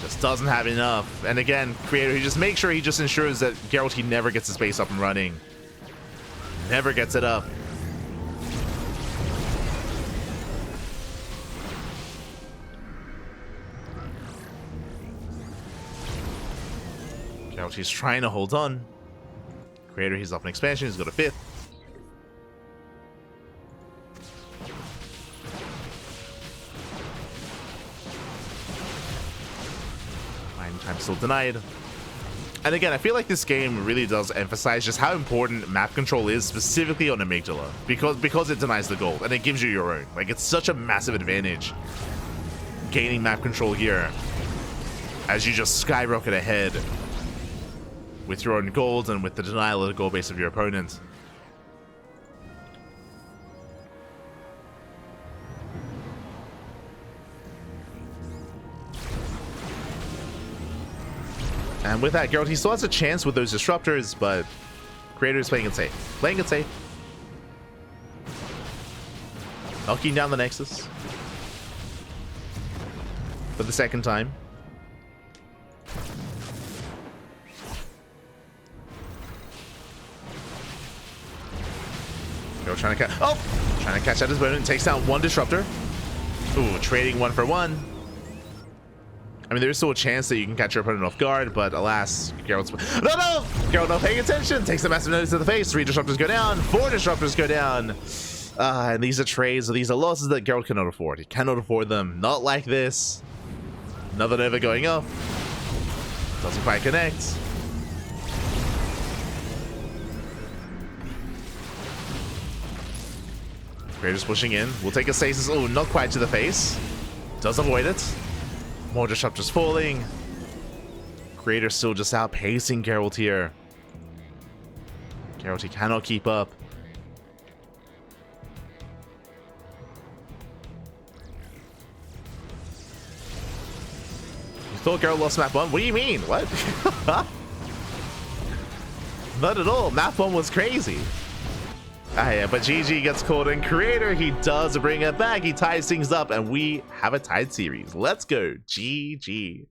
Just doesn't have enough. And again, Creator, he just makes sure he just ensures that Gerald, he never gets his base up and running. Never gets it up. Gerald, he's trying to hold on. Creator, he's up in expansion. He's got a 5th. Time still denied. And again, I feel like this game really does emphasize just how important map control is, specifically on Amygdala, because it denies the gold and it gives you your own. Like, it's such a massive advantage gaining map control here as you just skyrocket ahead with your own gold and with the denial of the gold base of your opponent. And with that, Gerald, he still has a chance with those disruptors, but Creator is playing it safe. Playing it safe. Knocking down the Nexus. For the second time. Gerald trying to catch. Oh! Trying to catch out his opponent. Takes down one disruptor. Ooh, trading 1 for 1. I mean, there's still a chance that you can catch your opponent off guard, but alas, Gerald's... No! Gerald not paying attention! Takes a massive notice to the face. 3 disruptors go down. 4 disruptors go down. And these are trades, these are losses that Gerald cannot afford. He cannot afford them. Not like this. Another Nova going up. Doesn't quite connect. Creator's pushing in. We'll take a stasis. Oh, not quite to the face. Does avoid it. More disruptors falling. Creator still just outpacing Gerald here. Gerald, he cannot keep up. You thought Gerald lost map 1? What do you mean? What? Not at all. Map 1 was crazy. Ah, yeah, but GG gets called in. Creator, he does bring it back. He ties things up, and we have a tied series. Let's go. GG.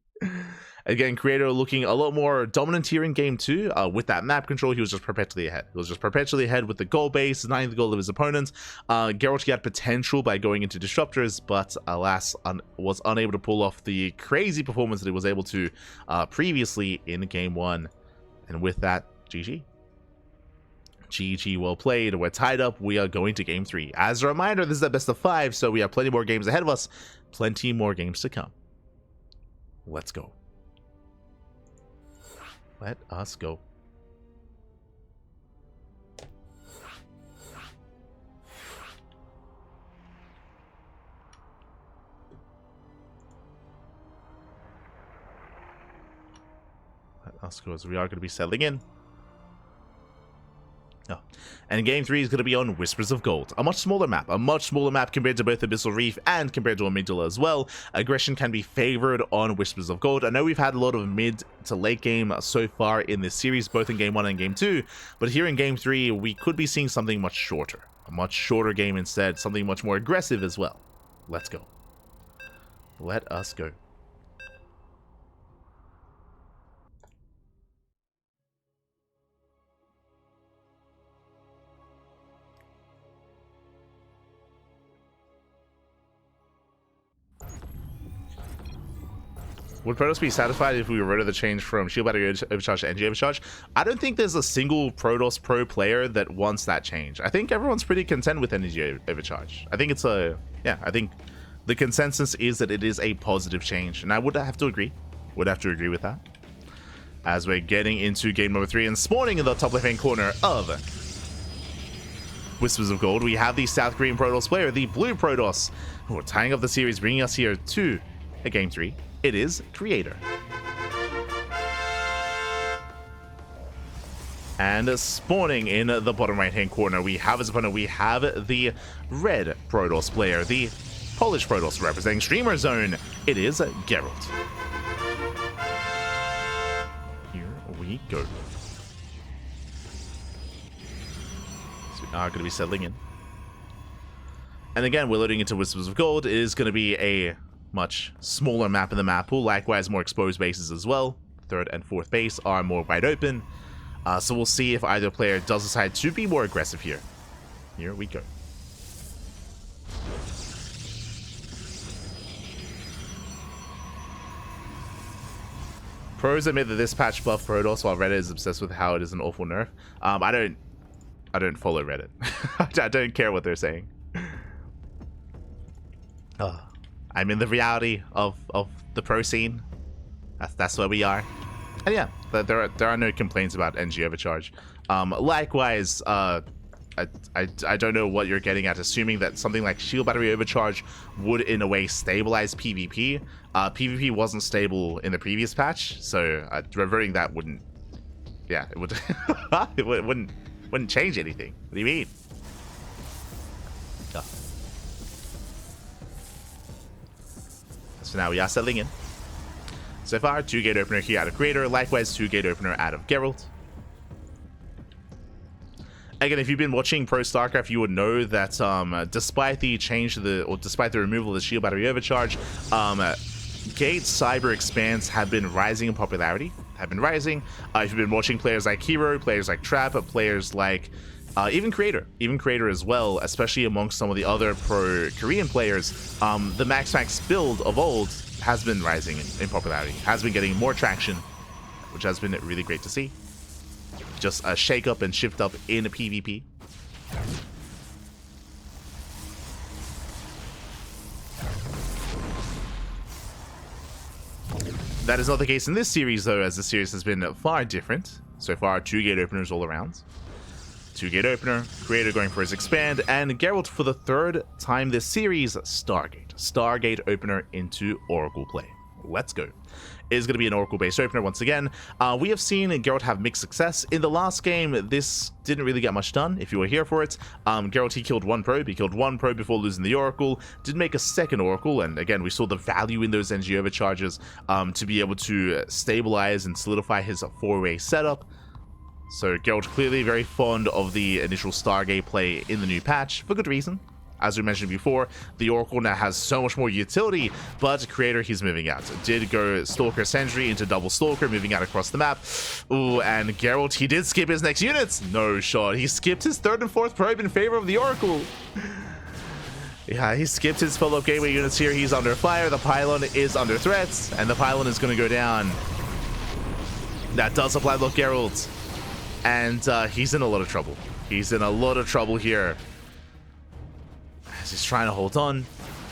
Again, Creator looking a lot more dominant here in game 2. With that map control, he was just perpetually ahead. He was just perpetually ahead with the goal base, denying the goal of his opponent. Gerald had potential by going into disruptors, but alas, was unable to pull off the crazy performance that he was able to previously in game 1. And with that, GG. GG, well played. We're tied up. We are going to game 3. As a reminder, this is the best of 5, so we have plenty more games ahead of us. Plenty more games to come. Let's go. Let us go. Let us go, as we are going to be settling in. Oh. And game 3 is going to be on Whispers of Gold, a much smaller map compared to both Abyssal Reef and compared to Amygdala as well. Aggression can be favored on Whispers of Gold. I know we've had a lot of mid to late game so far in this series, both in game 1 and game 2, but here in game 3 we could be seeing something much shorter, a much shorter game instead, something much more aggressive as well. Let's go. Let us go. Would Protoss be satisfied if we were rid of the change from Shield Battery Overcharge to NG Overcharge? I don't think there's a single Protoss Pro player that wants that change. I think everyone's pretty content with Energy Overcharge. I think it's a... yeah, I think the consensus is that it is a positive change. And I would have to agree. Would have to agree with that. As we're getting into game number 3 and spawning in the top left-hand corner of Whispers of Gold, we have the South Korean Protoss player, the Blue Protoss, who are tying up the series, bringing us here to a game 3. It is Creator. And spawning in the bottom right-hand corner, we have his opponent. We have the red Protoss player, the Polish Protoss representing Streamer Zone. It is Gerald. Here we go. So we are going to be settling in. And again, we're loading into Whispers of Gold. It is going to be a much smaller map in the map pool, likewise more exposed bases as well. Third and fourth base are more wide open, so we'll see if either player does decide to be more aggressive here. Here we go. Pros admit that this patch buffed Protoss, while Reddit is obsessed with how it is an awful nerf. I don't follow Reddit. I don't care what they're saying. I'm in the reality of the pro scene. That's where we are. And yeah, there are no complaints about NG Overcharge. Likewise, I don't know what you're getting at, assuming that something like Shield Battery Overcharge would in a way stabilize PvP. PvP wasn't stable in the previous patch, so reverting that wouldn't, yeah, it would it wouldn't change anything. What do you mean? So now we are settling in. So far, 2-gate opener here out of Creator, likewise 2-gate opener out of Gerald. Again, if you've been watching Pro StarCraft, you would know that despite the change to despite the removal of the shield battery overcharge, Gate cyber expands have been rising in popularity. If you've been watching players like Hero, players like Trap, players like even Creator as well, especially amongst some of the other pro Korean players, the Max build of old has been rising in popularity, has been getting more traction, which has been really great to see. Just a shake up and shift up in PvP. That is not the case in this series, though, as the series has been far different. So far, 2-gate openers all around. 2-gate opener, Creator going for his expand, and Gerald for the 3rd time this series, Stargate opener into Oracle play. Let's go. It is going to be an Oracle-based opener once again. We have seen Gerald have mixed success. In the last game, this didn't really get much done, if you were here for it. Gerald, he killed one probe. He killed one probe before losing the Oracle. Did make a second Oracle, and again, we saw the value in those energy overcharges to be able to stabilize and solidify his 4-way setup. So Gerald clearly very fond of the initial Stargate play in the new patch, for good reason. As we mentioned before, the Oracle now has so much more utility, but Creator, he's moving out. Did go Stalker Sentry into double Stalker, moving out across the map. Ooh, and Gerald, he did skip his next units. No shot. He skipped his 3rd and 4th probe in favor of the Oracle. Yeah, he skipped his follow-up gateway units here. He's under fire. The pylon is under threats, and the pylon is going to go down. That does apply block Gerald. And he's in a lot of trouble. He's in a lot of trouble here. As he's trying to hold on.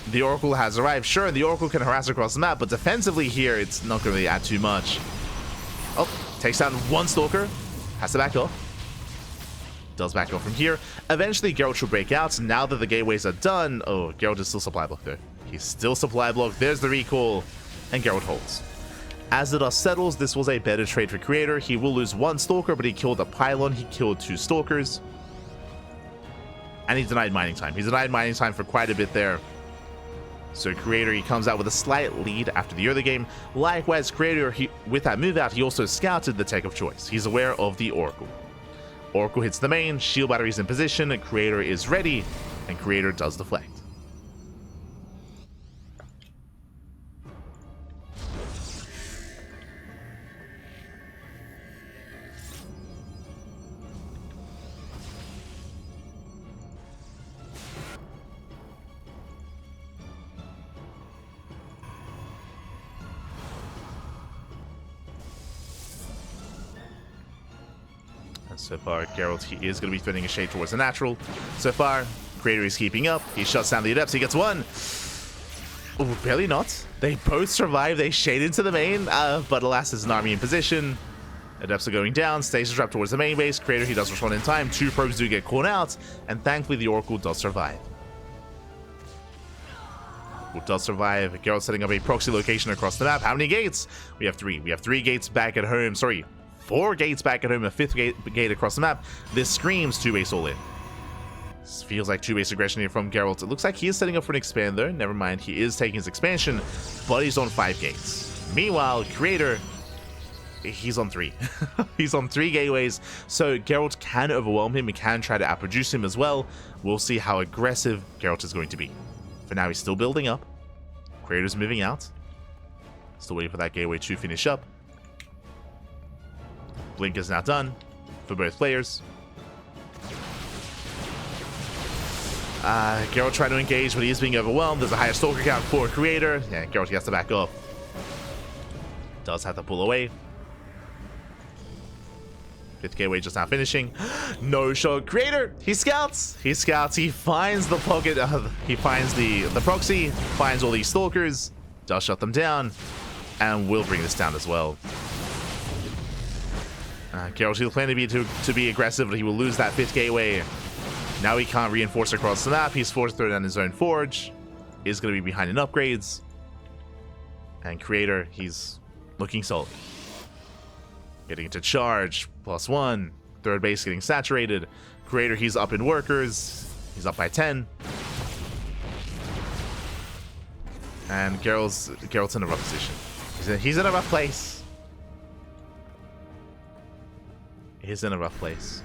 The Oracle has arrived. Sure, the Oracle can harass across the map, but defensively here, it's not going to really add too much. Oh, takes down one Stalker. Has to back off. Does back off from here. Eventually, Gerald should break out. Now that the gateways are done. Oh, Gerald is still supply block, though. He's still supply block. There's the recall. And Gerald holds. As the dust settles, this was a better trade for Creator. He will lose one Stalker, but he killed a pylon. He killed 2 Stalkers. And he denied mining time. He denied mining time for quite a bit there. So Creator, he comes out with a slight lead after the early game. Likewise, Creator, with that move out, he also scouted the tech of choice. He's aware of the Oracle. Oracle hits the main, shield batteries in position, Creator is ready, and Creator does deflect. So far, Gerald, he is going to be threading a shade towards the natural. So far, Creator is keeping up. He shuts down the Adepts. He gets one. Oh, barely not. They both survive. They shade into the main, but alas, there's an army in position. Adepts are going down. Stasis trap towards the main base. Creator, he does respond in time. 2 probes do get caught out, and thankfully, the Oracle does survive. Oracle does survive. Gerald setting up a proxy location across the map. How many gates? We have 3. We have 3 gates back at home. Sorry. 4 gates back at home, a 5th gate across the map. This screams 2-base all in. This feels like 2-base aggression here from Gerald. It looks like he is setting up for an expand though. Never mind, he is taking his expansion, but he's on 5 gates. Meanwhile, Creator, he's on 3. He's on 3 gateways, so Gerald can overwhelm him and can try to outproduce him as well. We'll see how aggressive Gerald is going to be. For now, he's still building up. Creator's moving out. Still waiting for that gateway to finish up. Blink is now done for both players. Gerald trying to engage, but he is being overwhelmed. There's a higher Stalker count for Creator. Yeah, Gerald, he has to back up. Does have to pull away. 5th gateway just now finishing. No shot. Creator, he scouts. He scouts. He finds the pocket. He finds the proxy. Finds all these Stalkers. Does shut them down. And will bring this down as well. Gerald, he'll plan to be aggressive, but he will lose that 5th gateway. Now he can't reinforce across the map. He's forced to throw down his own forge. Is going to be behind in upgrades. And Creator, he's looking solid. Getting into charge. +1. 3rd base getting saturated. Creator, he's up in workers. He's up by 10. And Gerald's in a rough position. He's in a rough place. He's in a rough place.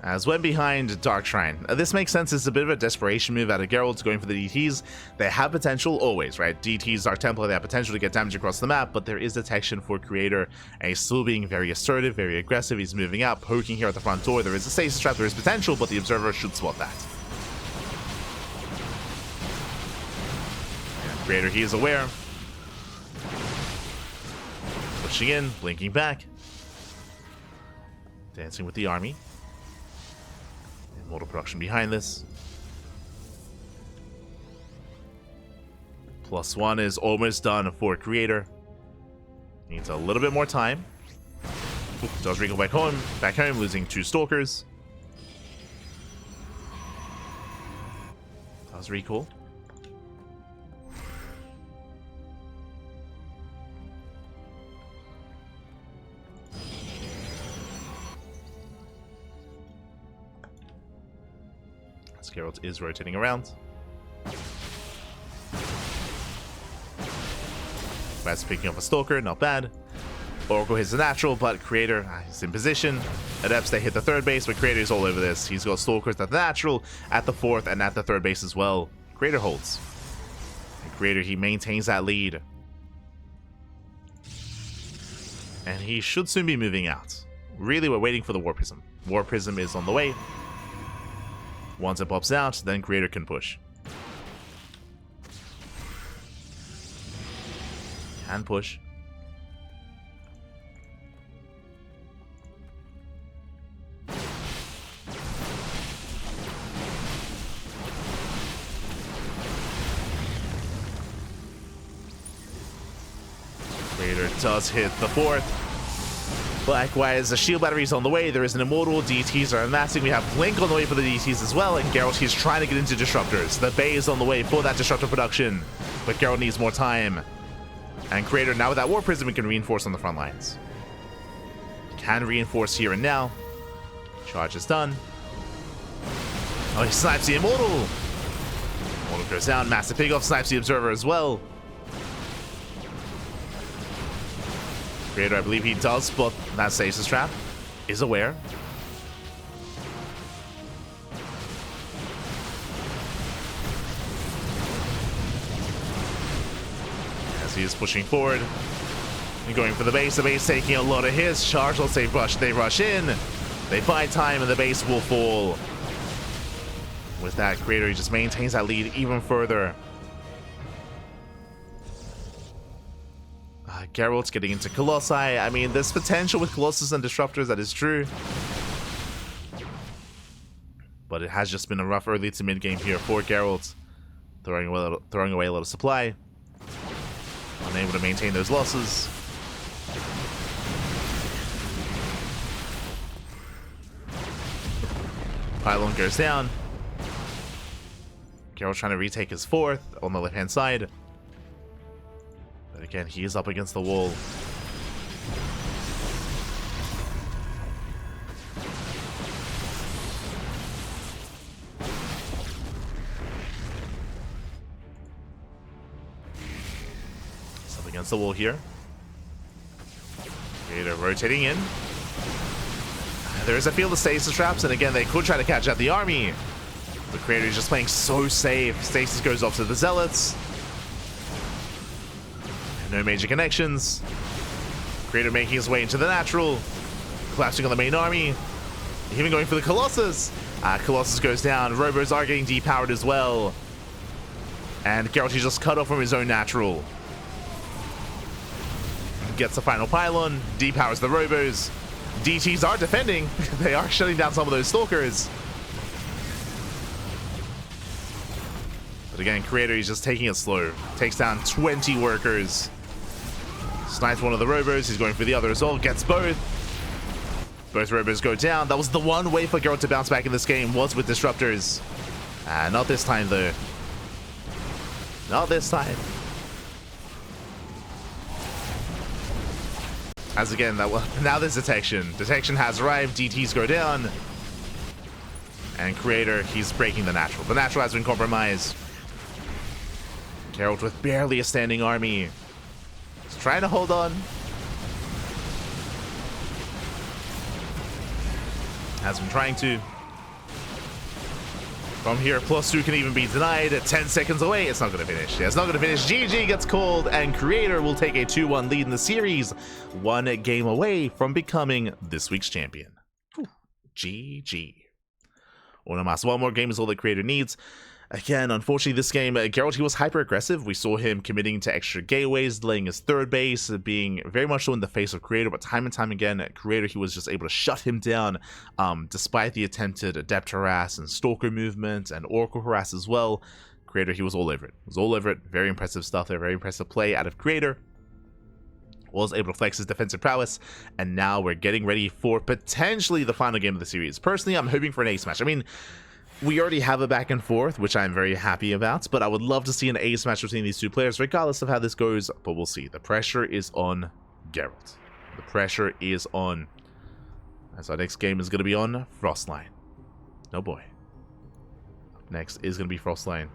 As went behind Dark Shrine. This makes sense. It's a bit of a desperation move out of Gerald going for the DTs. They have potential always, right? DTs, Dark Templar, they have potential to get damage across the map, but there is detection for Creator, and he's still being very assertive, very aggressive. He's moving up, poking here at the front door. There is a stasis trap, there is potential, but the Observer should spot that. And Creator, he is aware. Pushing in, blinking back. Dancing with the army. Mortal production behind this. +1 is almost done for Creator. Needs a little bit more time. Does recall back home, losing 2 Stalkers. Does recall. Gerald is rotating around. That's picking up a Stalker, not bad. Oracle hits the natural, but Creator is in position. Adepts, they hit the 3rd base, but Creator's all over this. He's got Stalkers at the natural, at the 4th, and at the 3rd base as well. Creator holds. And Creator, he maintains that lead. And he should soon be moving out. Really, we're waiting for the War Prism. War Prism is on the way. Once it pops out, then Creator can push. Can push. Creator does hit the 4th. Likewise, the shield battery's on the way. There is an Immortal. DTs are amassing. We have Blink on the way for the DTs as well. And Gerald, he's trying to get into Disruptors. The Bay is on the way for that Disruptor production. But Gerald needs more time. And Creator, now with that War Prism, we can reinforce on the front lines. Can reinforce here and now. Charge is done. Oh, he snipes the Immortal. Immortal goes down. Massive Pig-Off snipes the Observer as well. Creator, I believe he does spot that stasis trap. Is aware. As he is pushing forward. And going for the base. The base taking a lot of hits. Charge, let's say rush. They rush in. They find time and the base will fall. With that, Creator, he just maintains that lead even further. Gerald's getting into Colossi. I mean, there's potential with Colossus and Disruptors, that is true. But it has just been a rough early to mid game here for Gerald. Throwing away a lot of supply. Unable to maintain those losses. Pylon goes down. Gerald trying to retake his 4th on the left-hand side. But again, he is up against the wall. He's up against the wall here. Creator rotating in. There is a field of stasis traps, and again, they could try to catch out the army. But Creator is just playing so safe. Stasis goes off to the Zealots. No major connections. Creator making his way into the natural. Collapsing on the main army. Even going for the Colossus. Colossus goes down. Robos are getting depowered as well. And Gerald, he's just cut off from his own natural. Gets the final pylon. Depowers the Robos. DTs are defending. They are shutting down some of those Stalkers. But again, Creator, he's just taking it slow. Takes down 20 workers. Snipes one of the Robos. He's going for the other as well. Gets both. Both Robos go down. That was the one way for Gerald to bounce back in this game, was with Disruptors. Not this time, though. Not this time. As again, now there's detection. Detection has arrived. DTs go down. And Creator, he's breaking the natural. The natural has been compromised. Gerald with barely a standing army. He's trying to hold on. Has been trying to. From here, +2 can even be denied. 10 seconds away. It's not going to finish. Yeah, it's not going to finish. GG gets called, and Creator will take a 2-1 lead in the series. 1 game away from becoming this week's champion. Whew. GG. One more game is all that Creator needs. Again, unfortunately, this game, Gerald, he was hyper-aggressive. We saw him committing to extra gateways, delaying his third base, being very much so in the face of Creator, but time and time again, Creator, he was just able to shut him down, despite the attempted Adept harass and Stalker movement and Oracle harass as well. Creator, he was all over it. He was all over it. Very impressive stuff there. Very impressive play out of Creator. Was able to flex his defensive prowess, and now we're getting ready for potentially the final game of the series. Personally, I'm hoping for an ace match. I mean, we already have a back and forth, which I'm very happy about, but I would love to see an ace match between these two players, regardless of how this goes, but we'll see. The pressure is on Gerald. The pressure is on, as our next game is going to be on Frostline. Oh boy. Up next is going to be Frostline.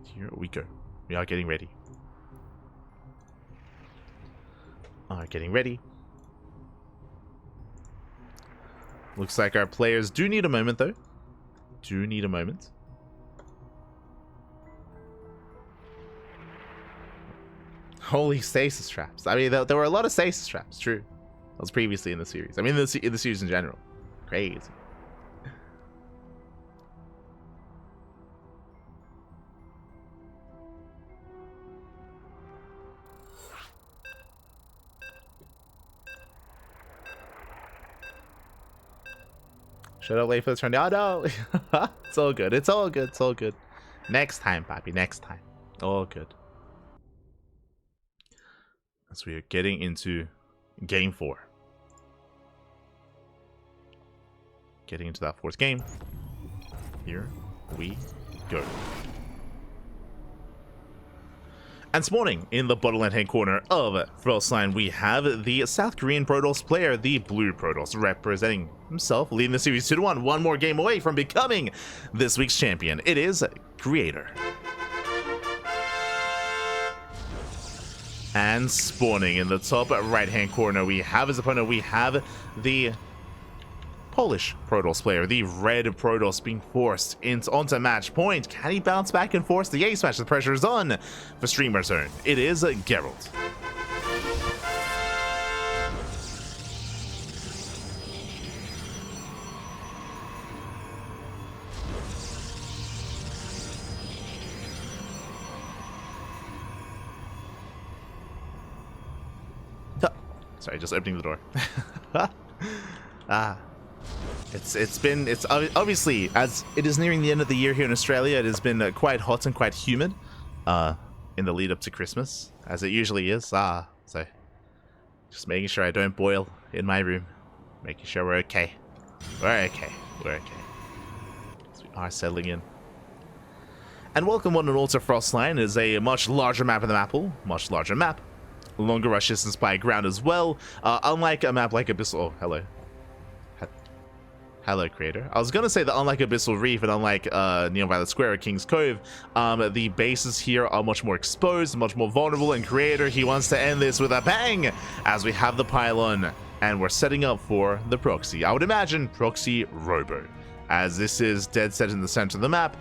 Here we go. We are getting ready. Getting ready. Looks like our players do need a moment, though. Do need a moment. Holy stasis traps. I mean, there were a lot of stasis traps, true. That was previously in the series. I mean, in the series in general. Crazy. Should I wait for the turn? Oh no! It's all good. It's all good. It's all good. Next time, Pappy. Next time. All good. As we are getting into game 4. Getting into that 4th game. Here we go. And spawning in the bottom left-hand corner of Frostline, we have the South Korean Protoss player, the Blue Protoss, representing himself, leading the series 2-1, 1 more game away from becoming this week's champion. It is Creator. And spawning in the top right-hand corner, we have his opponent, we have the Polish Protoss player, the red Protoss, being forced onto match point. Can he bounce back and force the ace match? The pressure is on for Streamer Zone. It is Gerald. Sorry, just opening the door. It's obviously, as it is nearing the end of the year here in Australia, it has been quite hot and quite humid in the lead up to Christmas, as it usually is. So just making sure I don't boil in my room, making sure we're okay. We're okay. We're okay. So we are settling in. And welcome one and all to Frostline. It is a much larger map in the map pool, much larger map, longer rush distance by ground as well. Unlike a map like Abyssal. Oh, hello. Hello, Creator. I was going to say that unlike Abyssal Reef and unlike Neon Violet Square or King's Cove, the bases here are much more exposed, much more vulnerable, and Creator, he wants to end this with a bang as we have the pylon, and we're setting up for the proxy. I would imagine proxy Robo, as this is dead set in the center of the map.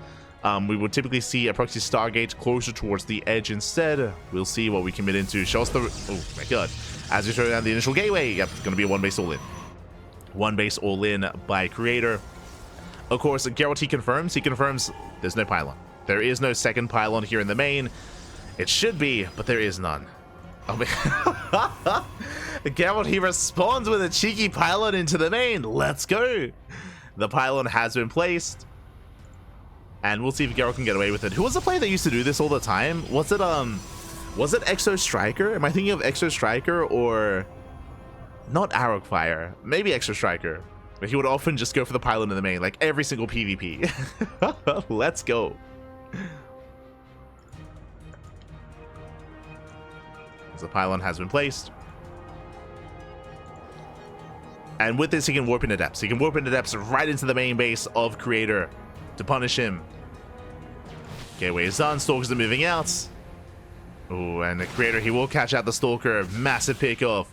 We would typically see a proxy Stargate closer towards the edge instead. We'll see what we commit into. Show us the... Oh my god. As we throw down the initial gateway, yep, it's going to be a one base all-in. One base all-in by Creator. Of course, Gerald, he confirms there's no pylon. There is no second pylon here in the main. It should be, but there is none. Oh, Gerald, he responds with a cheeky pylon into the main. Let's go. The pylon has been placed. And we'll see if Gerald can get away with it. Who was the player that used to do this all the time? Was it Exo Striker? Am I thinking of Exo Striker or... Not Arrow Fire, maybe Extra Striker. But he would often just go for the pylon in the main, like every single PvP. Let's go. as the pylon has been placed. And with this, he can warp into depths. He can warp into depths right into the main base of Creator to punish him. Gateway is done. Stalkers are moving out. Oh, and the Creator, he will catch out the Stalker. Massive pick off.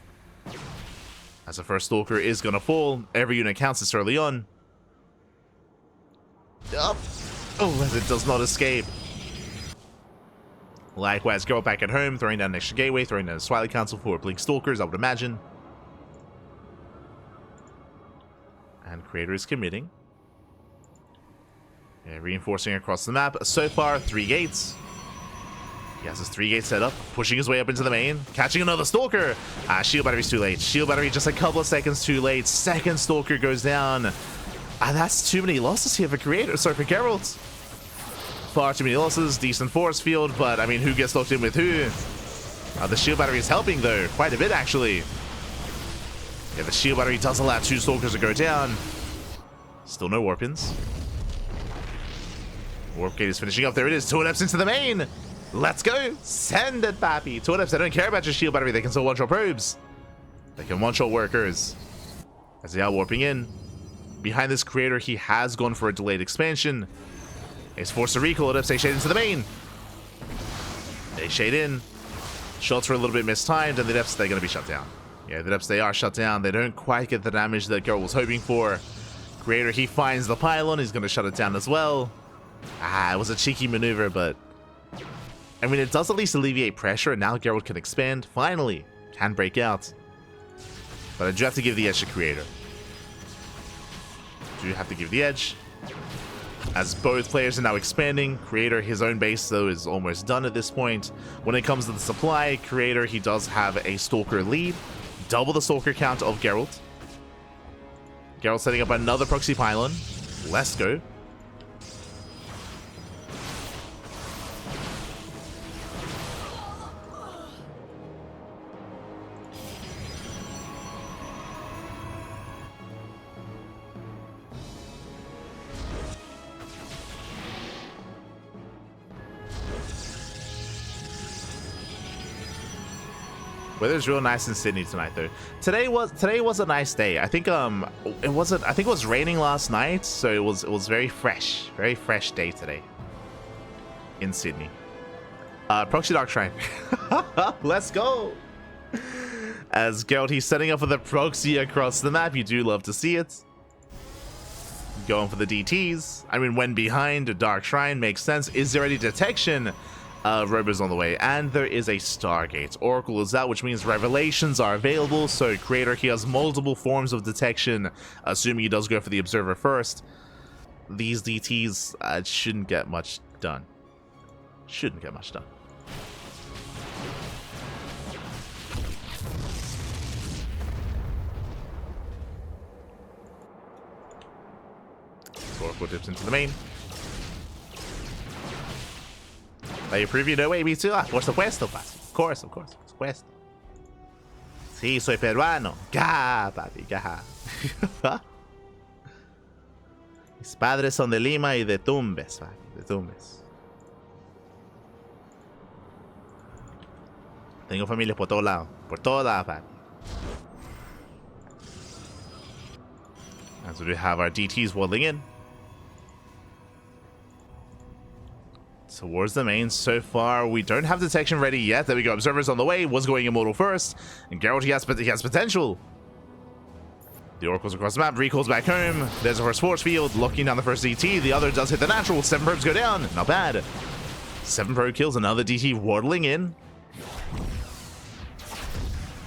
As the first Stalker is going to fall. Every unit counts this early on. Oh, as it does not escape. Likewise, Gerald back at home, throwing down an extra gateway, throwing down a Swiley Council for Blink Stalkers, I would imagine. And Creator is committing. Yeah, reinforcing across the map. So far, 3 gates. He has his 3 gates set up, pushing his way up into the main, catching another Stalker. Shield Battery's too late. Shield Battery just a couple of seconds too late. Second Stalker goes down. That's too many losses here for Creator. Sorry, for Gerald. Far too many losses. Decent force field, but I mean, who gets locked in with who? The Shield Battery is helping, though. Quite a bit, actually. Yeah, the Shield Battery does allow 2 Stalkers to go down. Still no Warpins. Warp Gate is finishing up. There it is. 2 adepts into the main. Let's go. Send it, pappy. 2 adepts. They don't care about your Shield Battery. They can still one-shot probes. They can one-shot workers. As they are warping in. Behind this Creator, he has gone for a delayed expansion. He's forced to recall. Adepts, they shade into the main. They shade in. Shots were a little bit mistimed, and the Adepts, they're going to be shut down. Yeah, the Adepts, they are shut down. They don't quite get the damage that Gerald was hoping for. Creator, he finds the pylon. He's going to shut it down as well. It was a cheeky maneuver, but I mean, it does at least alleviate pressure, and now Gerald can expand. Finally, can break out. But I do have to give the edge to Creator. Do have to give the edge. As both players are now expanding, Creator, his own base, though, is almost done at this point. When it comes to the supply, Creator, he does have a Stalker lead. Double the Stalker count of Gerald. Gerald setting up another proxy pylon. Let's go. Weather's real nice in Sydney tonight, though. Today was a nice day. I think it was raining last night, so it was very fresh day today in Sydney. Proxy Dark Shrine. Let's go. As Gerald, he's setting up for the proxy across the map. You do love to see it. Going for the DTs. I mean, when behind a Dark Shrine makes sense. Is there any detection? Robo's on the way, and there is a Stargate. Oracle is out, which means revelations are available, so Creator, he has multiple forms of detection, assuming he does go for the Observer first. These DTs shouldn't get much done. Shouldn't get much done. So Oracle dips into the main. ¿Hay preview? No way, me too. Por supuesto, papi. Of course, por supuesto. Sí, soy peruano. Ga, papi, ga. Mis padres son de Lima y de Tumbes, papi, de Tumbes. Tengo familia por todos lados, papi. As we have our DTs waddling in. Towards the main. So far, we don't have detection ready yet. There we go. Observers on the way. Was going immortal first. And Gerald, he has potential. The Oracle's across the map. Recalls back home. There's a first force field. Locking down the first DT. The other does hit the natural. 7 probes go down. Not bad. 7 probe kills. Another DT waddling in.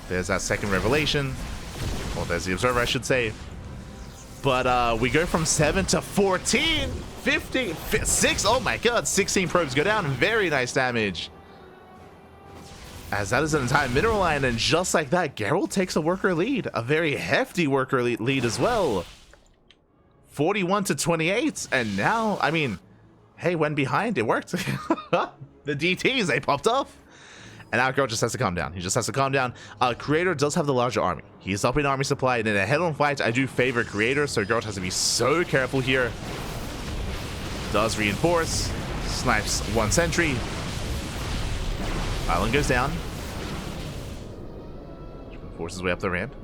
There's that second revelation. Well, there's the Observer, I should say. But we go from 7 to 14. 15, 6, oh my god, 16 probes go down. Very nice damage. As that is an entire mineral line, and just like that, Gerald takes a worker lead. A very hefty worker lead as well. 41 to 28, and now, I mean, hey, when behind, it worked. The DTs, they popped off. And now Gerald just has to calm down. He just has to calm down. Creator does have the larger army. He's up in army supply, and in a head-on fight, I do favor Creator, so Gerald has to be so careful here. Does reinforce. Snipes 1 sentry. Island goes down. Forces his way up the ramp.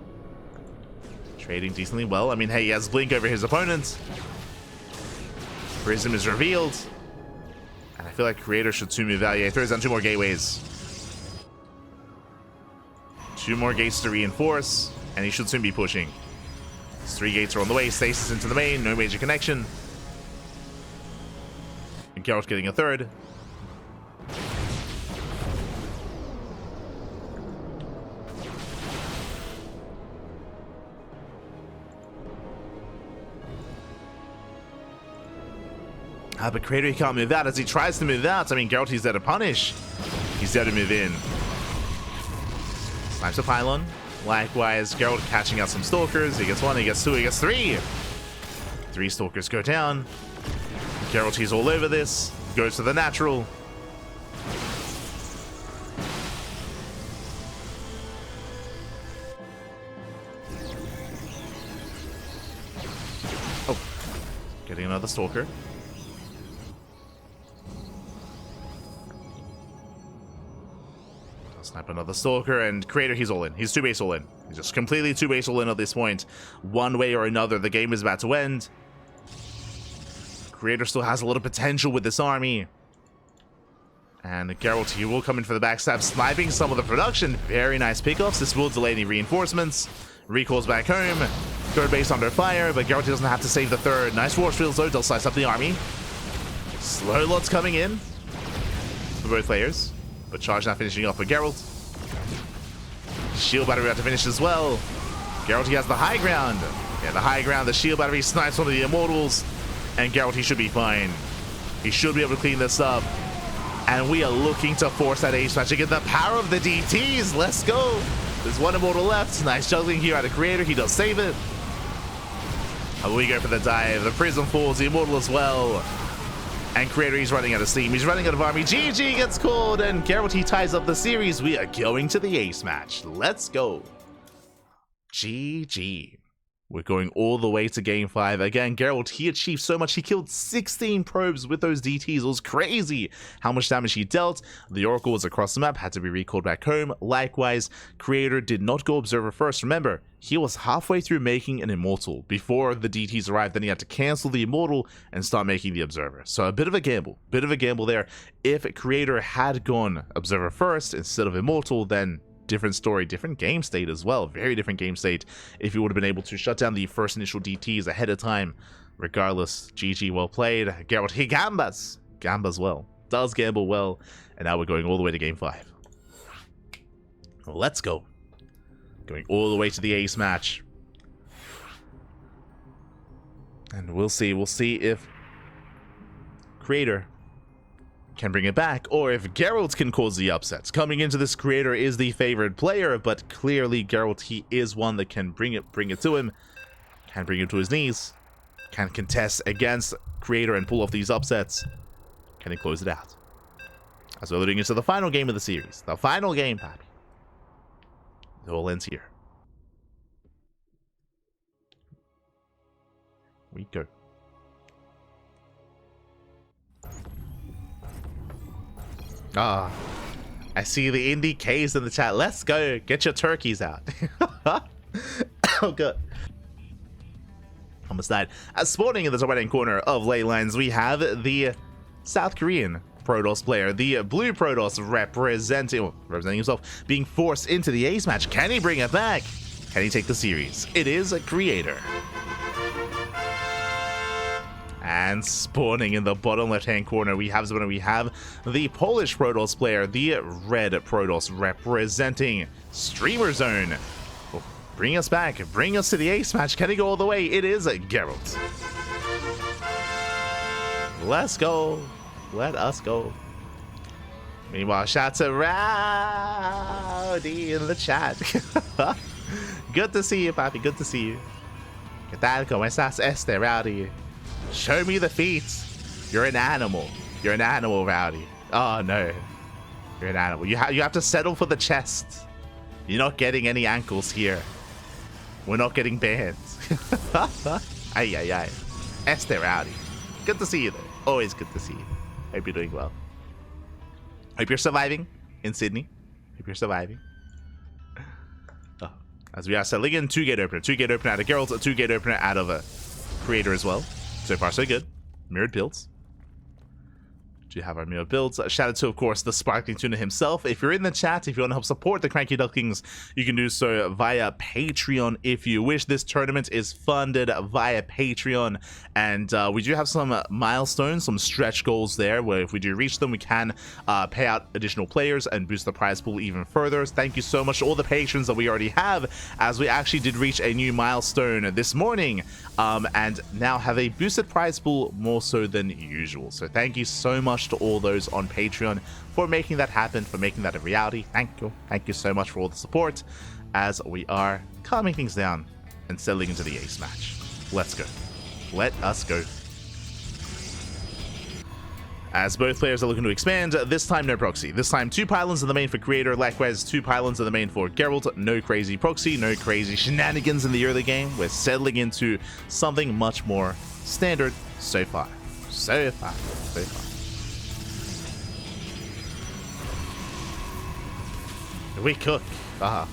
Trading decently well. I mean, hey, he has Blink over his opponent. Prism is revealed. And I feel like Creator should soon move out. Yeah, he throws down 2 more gateways. 2 more gates to reinforce. And he should soon be pushing. His 3 gates are on the way. Stasis into the main. No major connection. And Gerald getting a 3rd. But Creator, he can't move out. As he tries to move out, I mean, Geralt, he's there to punish. He's there to move in. Snipes a pylon. Likewise, Geralt catching out some stalkers. He gets 1, he gets 2, he gets 3. 3 stalkers go down. Geralt, he's all over this. Goes to the natural. Oh. Getting another stalker. Snipe another stalker, and Creator, he's all in. He's 2 base all in. He's just completely 2 base all in at this point. One way or another, the game is about to end. Creator still has a lot of potential with this army. And Geralt, he will come in for the backstab, sniping some of the production. Very nice pickoffs. This will delay any reinforcements. Recalls back home. 3rd base under fire, but Geralt doesn't have to save the 3rd. Nice force fields though, they'll slice up the army. Slow lots coming in for both players. But charge now finishing off for Geralt. Shield battery about to finish as well. Geralt, he has the high ground. Yeah, the high ground. The shield battery snipes one of the immortals. And Geralt, he should be fine. He should be able to clean this up. And we are looking to force that ace match again. The power of the DTs. Let's go. There's 1 immortal left. Nice juggling here out of Creator. He does save it. And we go for the dive. The Prism falls. The immortal as well. And Creator, he's running out of steam. He's running out of army. GG gets called, and Geralt, he ties up the series. We are going to the ace match. Let's go. GG. We're going all the way to game 5. Again, Geralt, he achieved so much. He killed 16 probes with those DTs. It was crazy how much damage he dealt. The Oracle was across the map, had to be recalled back home. Likewise, Creator did not go Observer first. Remember, he was halfway through making an Immortal before the DTs arrived. Then he had to cancel the Immortal and start making the Observer. So a bit of a gamble. Bit of a gamble there. If Creator had gone Observer first instead of Immortal, then different story, different game state as well. Very different game state if he would have been able to shut down the first initial DTs ahead of time. Regardless, GG, well played. Geralt, he gambas. Gambas well. Does gamble well. And now we're going all the way to game 5. Let's go. Going all the way to the ace match. And we'll see. We'll see if Creator can bring it back, or if Geralt can cause the upsets. Coming into this, Creator is the favored player, but clearly Geralt, he is one that can bring it to him, can bring him to his knees, can contest against Creator and pull off these upsets. Can he close it out? As we're leading into the final game of the series, the final game, Pappy. It all ends here. We go. Ah, I see the indie K's in the chat. Let's go. Get your turkeys out. Oh, God. Almost died. Spawning in the top right-hand corner of ley lines, we have the South Korean Protoss player, the blue Protoss representing himself, being forced into the ace match. Can he bring it back? Can he take the series? It is a Creator. And spawning in the bottom left-hand corner, we have the Polish Protoss player, the red Protoss, representing Streamer Zone. Oh, bring us back, bring us to the ace match. Can he go all the way? It is Geralt. Let's go. Let us go. Meanwhile, shout to Rowdy in the chat. Good to see you, Papi. Good to see you. ¿Qué tal? ¿Cómo estás, Rowdy? Show me the feet. You're an animal. You're an animal, Rowdy. Oh, no. You're an animal. You have to settle for the chest. You're not getting any ankles here. We're not getting banned. Ay, ay, ay. Rowdy. Good to see you, though. Always good to see you. Hope you're doing well. Hope you're surviving in Sydney. Hope you're surviving. Oh, As we are settling in, 2-gate opener. 2-gate opener out of Gerald, a 2-gate opener out of a Creator as well. So far, so good. Mirrored builds. Do have our mirror builds. Shout out to, of course, the Sparkling Tuna himself. If you're in the chat, if you want to help support the Cranky Ducklings, you can do so via Patreon if you wish. This tournament is funded via Patreon, and we do have some milestones, some stretch goals there, where if we do reach them, we can pay out additional players and boost the prize pool even further. Thank you so much to all the patrons that we already have, as we actually did reach a new milestone this morning, and now have a boosted prize pool more so than usual. So thank you so much to all those on Patreon for making that happen, for making that a reality. Thank you so much for all the support, as we are calming things down and settling into the ace match. Let's go. Let us go. As both players are looking to expand, this time no proxy. This time 2 pylons in the main for Creator, likewise 2 pylons in the main for Gerald. No crazy proxy, no crazy shenanigans in the early game. We're settling into something much more standard so far. So far. We cook. And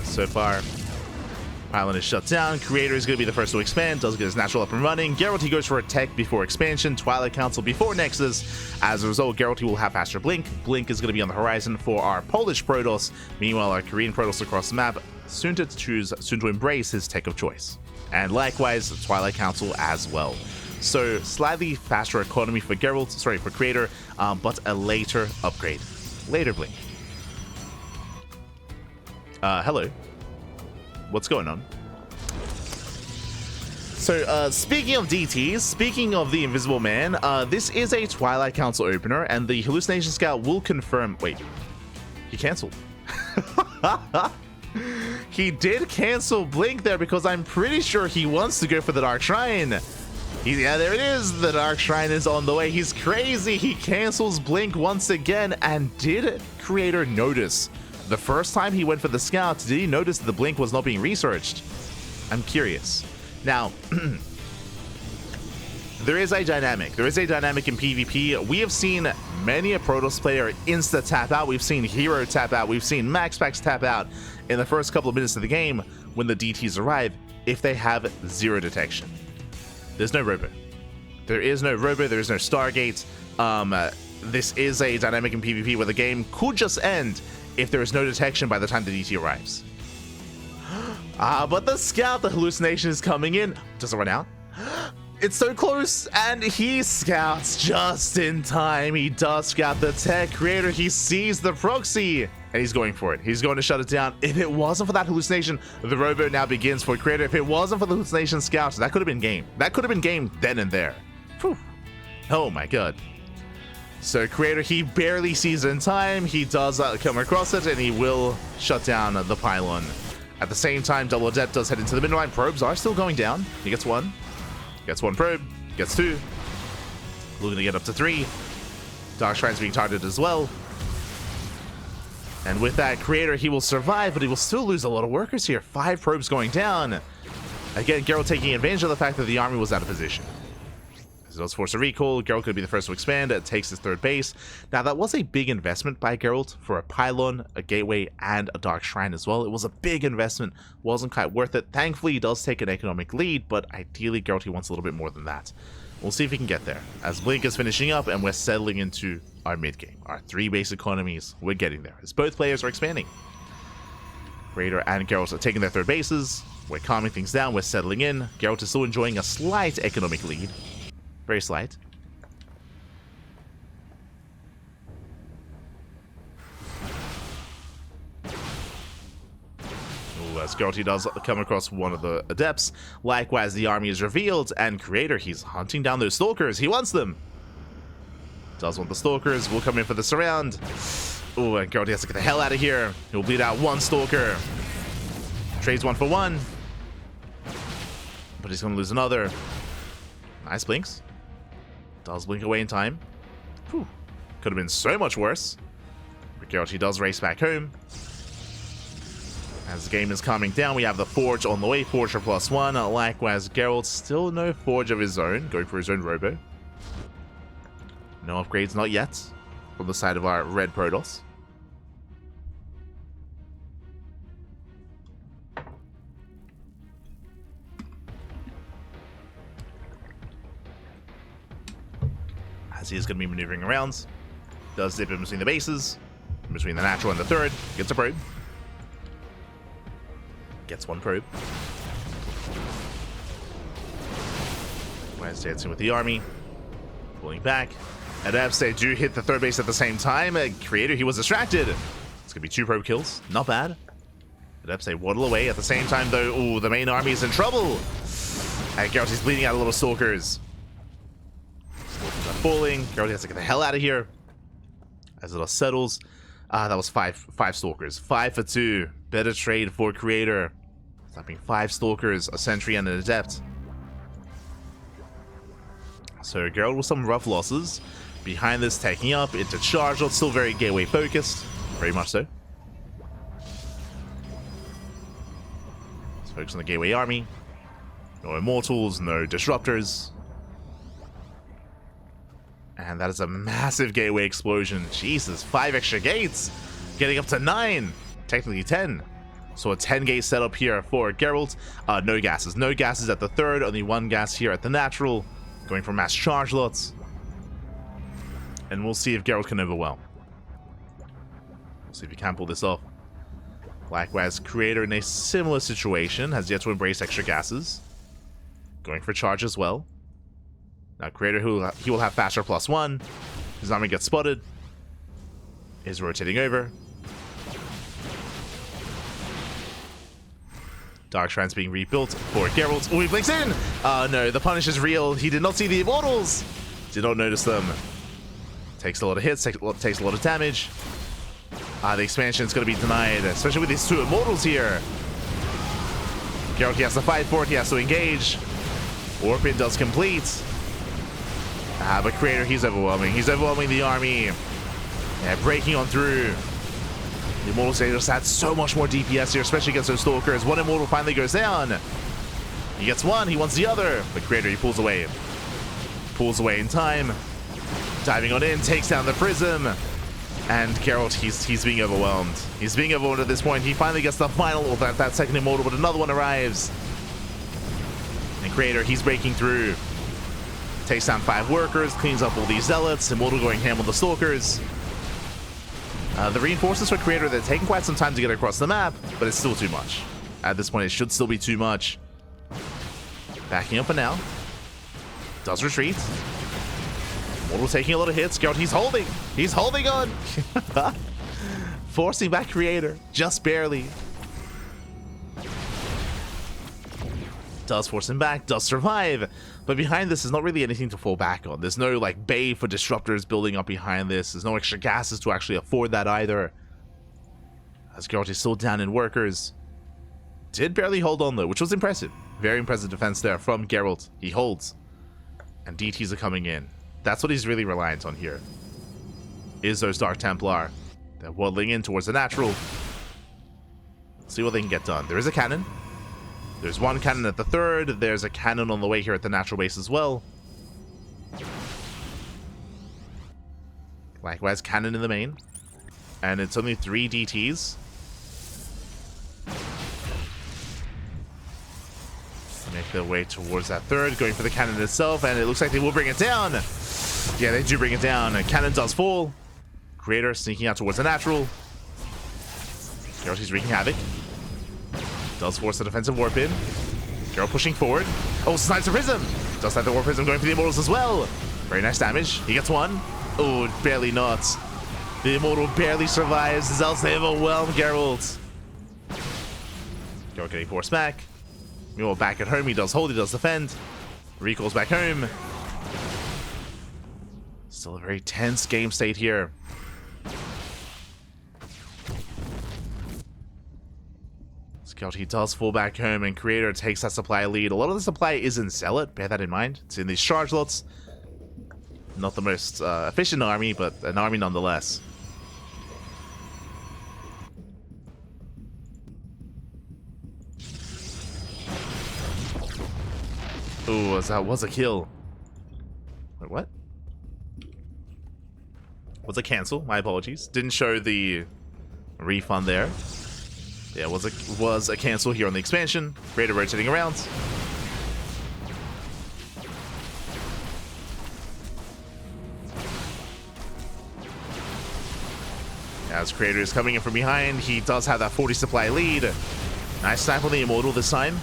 so far, Pylon is shut down. Creator is going to be the first to expand. Does get his natural up and running. Gerald, he goes for a tech before expansion. Twilight Council before Nexus. As a result, Gerald, he will have faster Blink. Blink is going to be on the horizon for our Polish Protoss. Meanwhile, our Korean Protoss across the map, soon to embrace his tech of choice. And likewise, Twilight Council as well. So slightly faster economy for Gerald, sorry, for Creator, but a later upgrade. Later Blink. Hello. What's going on? So, speaking of DTs, speaking of the Invisible Man, this is a Twilight Council opener, and the Hallucination Scout will confirm... Wait. He cancelled. He did cancel Blink there because I'm pretty sure he wants to go for the Dark Shrine. Yeah, there it is. The Dark Shrine is on the way. He's crazy. He cancels Blink once again. And did Creator notice? The first time he went for the Scout, did he notice that the Blink was not being researched? I'm curious. Now, there is a dynamic. There is a dynamic in PvP. We have seen many a Protoss player insta tap out. We've seen Hero tap out. We've seen Max Packs tap out in the first couple of minutes of the game when the DTs arrive if they have 0 detection. There's no robo. There is no robo. There is no Stargate. This is a dynamic in PvP where the game could just end if there is no detection by the time the DT arrives. But the Scout, the hallucination is coming in. Does it run out? It's so close, and he scouts just in time. He does scout the tech. Creator, he sees the proxy, and he's going for it. He's going to shut it down. If it wasn't for that hallucination, the robo now begins for Creator. If it wasn't for the hallucination scout, that could have been game. That could have been game then and there. Whew. Oh my god. So Creator, he barely sees it in time. He does come across it, and he will shut down the pylon. At the same time, Double Adept does head into the midline. Probes are still going down. He gets 1. Gets 1 probe, gets 2, looking to get up to 3. Dark Shrine's being targeted as well. And with that, Creator, he will survive, but he will still lose a lot of workers here. 5 probes going down. Again, Gerald taking advantage of the fact that the army was out of position. As it does force a recall, Gerald could be the first to expand. It takes his 3rd base. Now, that was a big investment by Gerald for a pylon, a gateway, and a Dark Shrine as well. It was a big investment. Wasn't quite worth it. Thankfully, he does take an economic lead, but ideally, Gerald, he wants a little bit more than that. We'll see if he can get there. As Blink is finishing up, and we're settling into our mid-game. Our 3 base economies, we're getting there. As both players are expanding. Creator and Gerald are taking their 3rd bases. We're calming things down. We're settling in. Gerald is still enjoying a slight economic lead. Very slight. Ooh, as Gerald does come across one of the adepts. Likewise, the army is revealed, and Creator, he's hunting down those stalkers. He wants them. Does want the stalkers. Will come in for the surround. Ooh, and Gerald has to get the hell out of here. He'll bleed out 1 stalker. Trades 1 for 1. But he's going to lose another. Nice blinks. Does blink away in time. Whew. Could have been so much worse. But Gerald, he does race back home. As the game is calming down, we have the Forge on the way. Forge for +1. Likewise, Gerald, still no Forge of his own. Going for his own robo. No upgrades, not yet. From the side of our red Protoss. as he is going to be maneuvering around. Does dip in between the bases, in between the natural and the third. Gets a probe. Gets one probe. Wes dancing with the army. Pulling back. Adepts, they do hit the third base at the same time. Creator, he was distracted. It's going to be 2 probe kills. Not bad. Adepts, they waddle away. At the same time, though, ooh, the main army is in trouble. And Gerald, he's bleeding out a little stalkers. Stalkers are falling. Gerald has to get the hell out of here. As it all settles. That was five stalkers. 5 for 2. Better trade for Creator. Slapping 5 stalkers, a sentry, and an adept. So Gerald with some rough losses. Behind this, taking up into charge. Still very gateway focused. Very much so. Let's focus on the gateway army. No immortals, no disruptors. And that is a massive gateway explosion. Jesus, 5 extra gates. Getting up to 9. Technically 10. So a 10 gate setup here for Gerald. No gases. No gases at the third. Only 1 gas here at the natural. Going for mass charge lots. And we'll see if Gerald can overwhelm. We'll see if he can pull this off. Likewise, Creator in a similar situation has yet to embrace extra gases. Going for charge as well. Now Creator, he will have faster +1. His army gets spotted. Is rotating over. Dark Shrine's being rebuilt for Geralt. Oh, he blinks in! No, the punish is real. He did not see the immortals. Did not notice them. Takes a lot of hits, takes a lot of damage. The expansion is going to be denied, especially with these 2 immortals here. Geralt, he has to fight for it. He has to engage. Orpin does complete. But Creator, he's overwhelming. He's overwhelming the army. Yeah, breaking on through. The Immortals, they just had so much more DPS here, especially against those Stalkers. 1 Immortal finally goes down. He gets 1, he wants the other. But Creator, he pulls away. Pulls away in time. Diving on in, takes down the Prism. And Geralt, he's being overwhelmed. He's being overwhelmed at this point. He finally gets the final, that second Immortal, but another one arrives. And Creator, he's breaking through. Takes down 5 workers, cleans up all these zealots. Immortal going ham on the Stalkers. The reinforcements for Creator, they're taking quite some time to get across the map, but it's still too much. At this point, it should still be too much. Backing up for now. Does retreat. Immortal taking a lot of hits. Geralt, he's holding. He's holding on. Forcing back Creator. Just barely. Does force him back. Does survive. But behind this, there's not really anything to fall back on. There's no, like, bay for disruptors building up behind this. There's no extra gases to actually afford that either. As Geralt is still down in workers. Did barely hold on, though, which was impressive. Very impressive defense there from Geralt. He holds. And DTs are coming in. That's what he's really reliant on here. Is those Dark Templar. They're waddling in towards the natural. See what they can get done. There is a cannon. There's 1 cannon at the third. There's a cannon on the way here at the natural base as well. Likewise, cannon in the main. And it's only 3 DTs. Make their way towards that third, going for the cannon itself, and it looks like they will bring it down. Yeah, they do bring it down. Cannon does fall. Creator sneaking out towards the natural. Geralt, he's wreaking havoc. Does force the defensive warp in. Geralt pushing forward. Oh, snipes the Prism. Does have the Warp Prism going for the Immortals as well. Very nice damage. He gets 1. Oh, barely not. The Immortal barely survives. Zealots, they overwhelm Geralt. Geralt getting forced back. Meanwhile, back at home, he does hold, he does defend. Recalls back home. Still a very tense game state here. Geralt, he does fall back home, and Creator takes that supply lead. A lot of the supply is in Zealot, bear that in mind. It's in these charge lots. Not the most efficient army, but an army nonetheless. Ooh, that was a kill. Wait, what? Was a cancel? My apologies. Didn't show the refund there. Yeah, was a cancel here on the expansion. Creator rotating around. As Creator is coming in from behind, he does have that 40 supply lead. Nice snipe on the Immortal this time.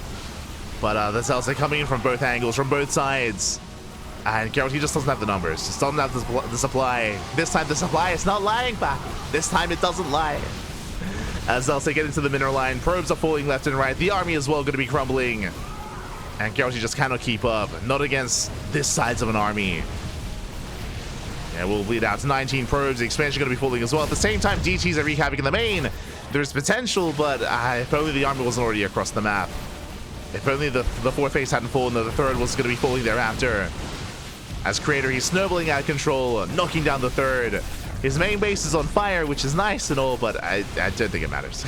But the Cells are coming in from both angles, from both sides. And Gerald, he just doesn't have the numbers. Just doesn't have the supply. This time the supply is not lying back. This time it doesn't lie. As Zelsa get into the mineral line, probes are falling left and right. The army as well going to be crumbling. And Gerald, he just cannot keep up. Not against this size of an army. Yeah, we'll bleed out to 19 probes. The expansion going to be falling as well. At the same time, DTs are wreak havoc in the main. There's potential, but if only the army wasn't already across the map. If only the fourth phase hadn't fallen, the third was going to be falling thereafter. As Creator, he's snowballing out of control, knocking down the third. His main base is on fire, which is nice and all, but I don't think it matters.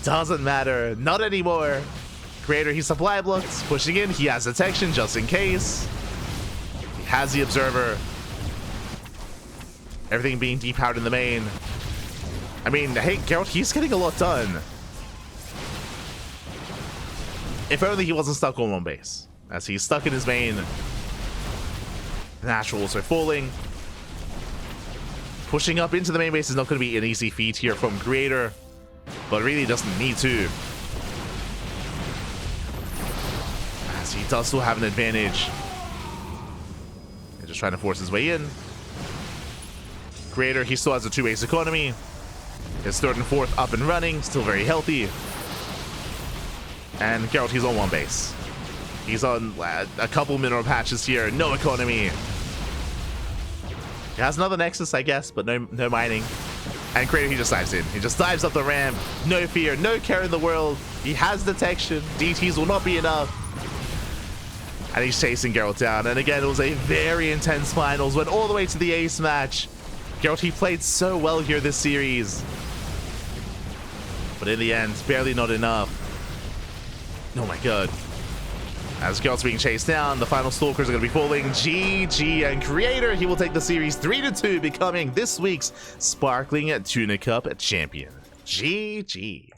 Doesn't matter. Not anymore. Creator, he supply blocks, pushing in. He has detection just in case. He has the observer. Everything being depowered in the main. I mean, hey, Gerald, he's getting a lot done. If only he wasn't stuck on one base. As he's stuck in his main. The Naturals are falling. Pushing up into the main base is not going to be an easy feat here from Creator. But really doesn't need to. As he does still have an advantage. He's just trying to force his way in. Creator, he still has a 2-base economy. His third and fourth up and running. Still very healthy. And Gerald, he's on one base. He's on a couple mineral patches here. No economy. He has another Nexus, I guess, but no mining. And Creator, he just dives in. He just dives up the ramp. No fear, no care in the world. He has detection. DTs will not be enough. And he's chasing Gerald down. And again, it was a very intense finals. Went all the way to the ace match. Gerald, he played so well here this series. But in the end, barely not enough. Oh my god. As Gerald's being chased down, the final Stalkers are going to be falling. GG, and Creator, he will take the series 3-2, becoming this week's Sparkling Tuna Cup champion. GG.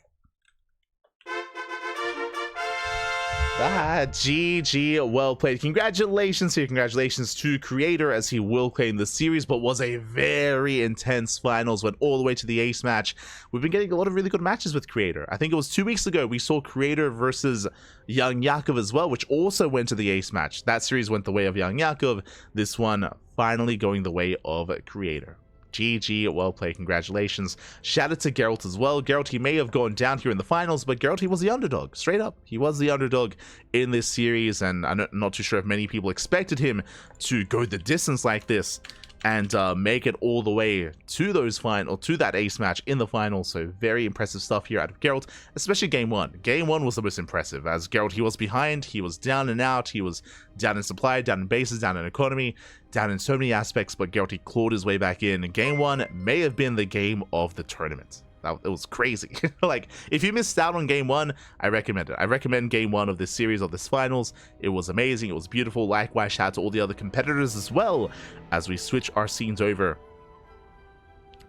GG, well played. Congratulations here. Congratulations to Creator as he will claim the series, but was a very intense finals. Went all the way to the ace match. We've been getting a lot of really good matches with Creator. I think it was 2 weeks ago we saw Creator versus Young Yakov as well, which also went to the ace match. That series went the way of Young Yakov. This one finally going the way of Creator. GG, well played, congratulations. Shout out to Gerald as well. Gerald, he may have gone down here in the finals, but Gerald, he was the underdog, straight up. He was the underdog in this series, and I'm not too sure if many people expected him to go the distance like this and make it all the way to that ace match in the finals. So very impressive stuff here out of Gerald, especially game one. Game one was the most impressive, as Gerald, he was behind, he was down and out, he was down in supply, down in bases, down in economy, down in so many aspects, but Gerald, he clawed his way back in. Game one may have been the game of the tournament. It was crazy. Like, if you missed out on game one, I recommend it. I recommend game one of this series, of this finals. It was amazing. It was beautiful. Likewise, shout out to all the other competitors as well as we switch our scenes over